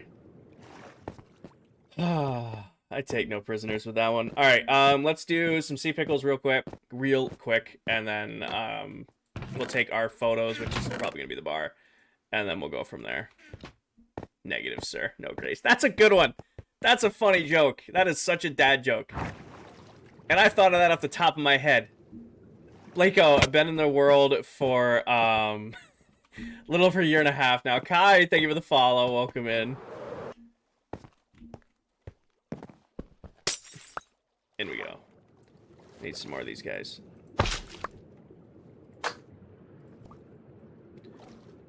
I take no prisoners with that one. All right, let's do some sea pickles real quick, and then we'll take our photos, which is probably gonna be the bar, and then we'll go from there. Negative, sir. No grace. That's a good one. That's a funny joke. That is such a dad joke. And I thought of that off the top of my head. Blako, I've been in the world for a little over a year and a half now. Kai, thank you for the follow. Welcome in. In we go. Need some more of these guys.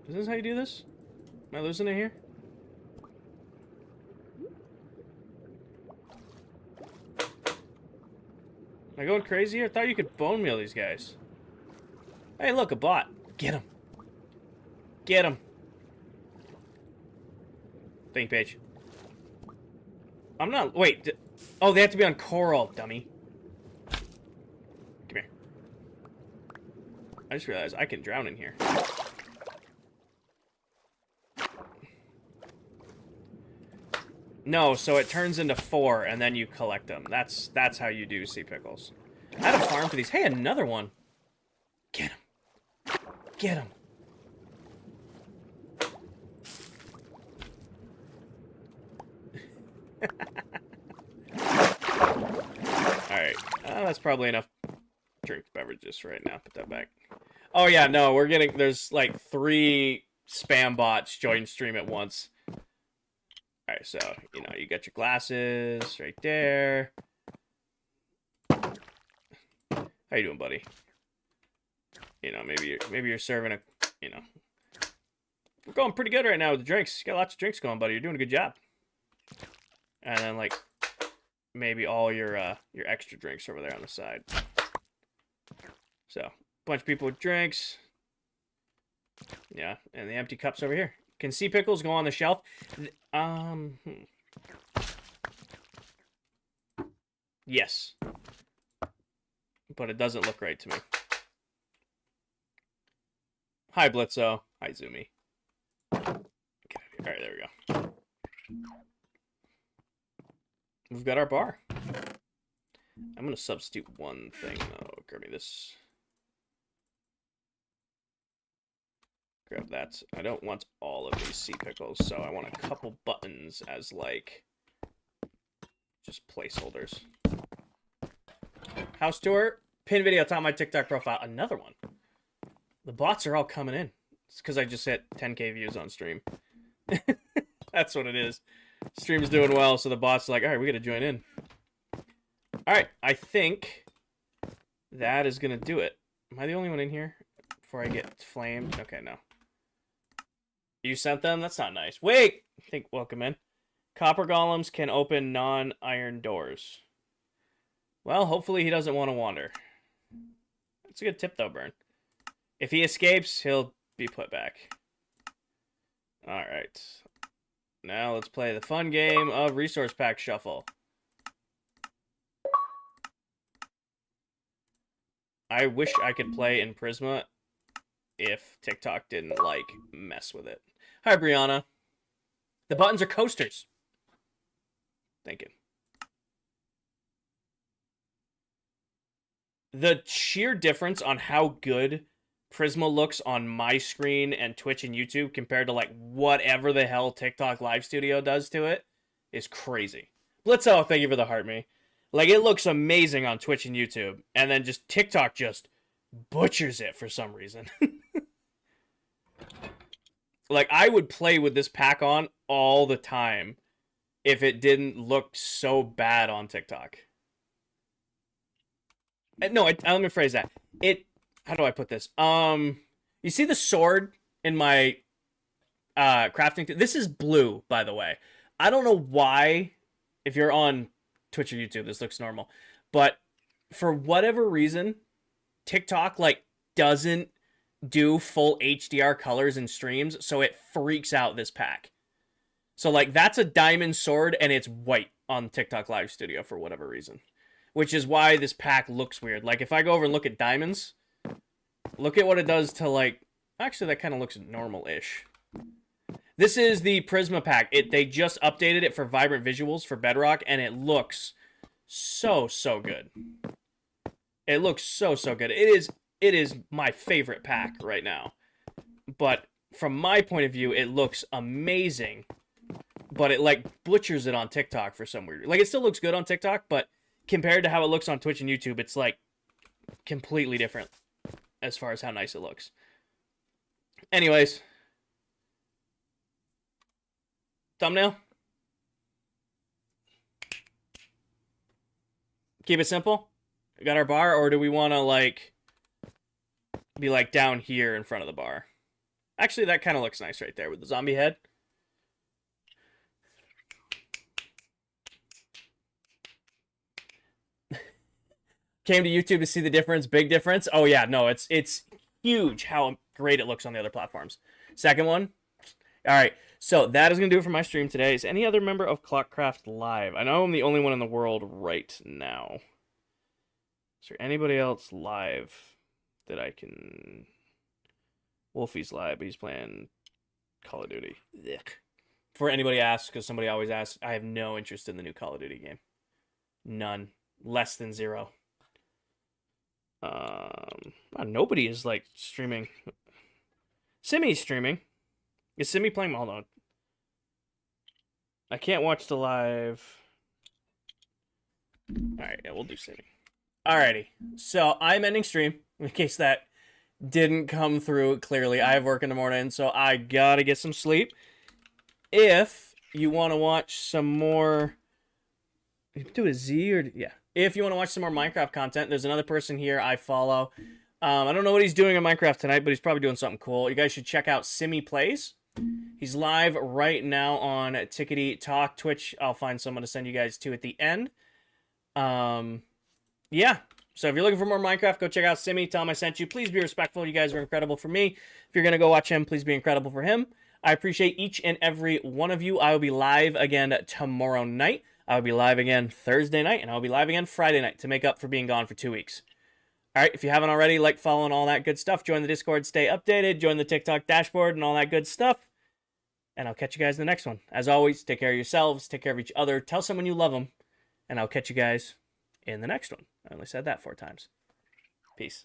Is this how you do this? Am I losing it here? Am I going crazy here? I thought you could bone meal these guys. Hey, look, a bot. Get him. Get him. Thank you, Paige. I'm not... Wait. Oh, they have to be on coral, dummy. Come here. I just realized I can drown in here. No, so it turns into 4, and then you collect them. That's how you do sea pickles. I had a farm for these. Hey, another one. Get him. Get him. Alright. That's probably enough drink beverages right now. Put that back. Oh, yeah, no, we're getting... There's, like, 3 spam bots join stream at once. Alright, so, you know, you got your glasses right there. How you doing, buddy? You know, maybe you're serving a, you know. We're going pretty good right now with the drinks. You got lots of drinks going, buddy. You're doing a good job. And then, like, maybe all your extra drinks over there on the side. So, bunch of people with drinks. Yeah, and the empty cups over here. Can sea pickles go on the shelf? Yes. But it doesn't look right to me. Hi, Blitzo. Hi, Zoomy. Okay, all right, there we go. We've got our bar. I'm going to substitute one thing, though. Grab me this. Grab that. I don't want all of these sea pickles, so I want a couple buttons as, like, just placeholders. House tour. Pin video top of my TikTok profile. Another one. The bots are all coming in. It's because I just hit 10K views on stream. That's what it is. Stream's doing well, so the bots are like, all right, we got to join in. All right, I think that is going to do it. Am I the only one in here before I get flamed? Okay, no. You sent them? That's not nice. Wait! I think welcome in. Copper golems can open non-iron doors. Well, hopefully he doesn't want to wander. That's a good tip, though, Burn. If he escapes, he'll be put back. Alright. Now let's play the fun game of Resource Pack Shuffle. I wish I could play in Prisma if TikTok didn't, like, mess with it. Hi, Brianna. The buttons are coasters. Thank you. The sheer difference on how good Prisma looks on my screen and Twitch and YouTube compared to, like, whatever the hell TikTok Live Studio does to it is crazy. Blitzo, thank you for the heart, me. Like, it looks amazing on Twitch and YouTube, and then just TikTok just butchers it for some reason. Like, I would play with this pack on all the time if it didn't look so bad on TikTok. No, let me phrase that. How do I put this? You see the sword in my crafting? This is blue, by the way. I don't know why, if you're on Twitch or YouTube, this looks normal. But for whatever reason, TikTok, like, doesn't do full HDR colors in streams, so it freaks out this pack. So, like, that's a diamond sword, and it's white on TikTok Live Studio for whatever reason. Which is why this pack looks weird. Like, if I go over and look at diamonds, look at what it does to, like... Actually, that kind of looks normal-ish. This is the Prisma pack. They just updated it for Vibrant Visuals for Bedrock, and it looks so, so good. It looks so, so good. It is my favorite pack right now. But from my point of view, it looks amazing. But it, like, butchers it on TikTok for some weird... Like, it still looks good on TikTok, but compared to how it looks on Twitch and YouTube, it's, like, completely different as far as how nice it looks. Anyways. Thumbnail. Keep it simple. We got our bar, or do we want to, like, be, like, down here in front of the bar? Actually, that kind of looks nice right there with the zombie head. Came to YouTube to see the difference. Big difference. Oh, yeah. No, it's huge how great it looks on the other platforms. Second one. All right. So that is going to do it for my stream today. Is any other member of ClockCraft live? I know I'm the only one in the world right now. Is there anybody else live that I can... Wolfie's live, but he's playing Call of Duty. Ugh. Before anybody asks, because somebody always asks, I have no interest in the new Call of Duty game. None. Less than 0. Nobody is, like, streaming. Simi's streaming. Is Simi playing? Hold on. I can't watch the live. Alright, yeah, we'll do Simi. Alrighty. So, I'm ending stream, in case that didn't come through clearly. I have work in the morning, so I gotta get some sleep. If you want to watch some more... Do a Z or... Yeah. If you want to watch some more Minecraft content, there's another person here I follow. I don't know what he's doing in Minecraft tonight, but he's probably doing something cool. You guys should check out Simi Plays. He's live right now on Tickety Talk Twitch. I'll find someone to send you guys to at the end. Yeah. So if you're looking for more Minecraft, go check out Simi. Tell him I sent you. Please be respectful. You guys are incredible for me. If you're going to go watch him, please be incredible for him. I appreciate each and every one of you. I will be live again tomorrow night. I'll be live again Thursday night, and I'll be live again Friday night to make up for being gone for 2 weeks. All right, if you haven't already, like, follow, and all that good stuff. Join the Discord, stay updated. Join the TikTok dashboard and all that good stuff. And I'll catch you guys in the next one. As always, take care of yourselves, take care of each other, tell someone you love them, and I'll catch you guys in the next one. I only said that 4 times. Peace.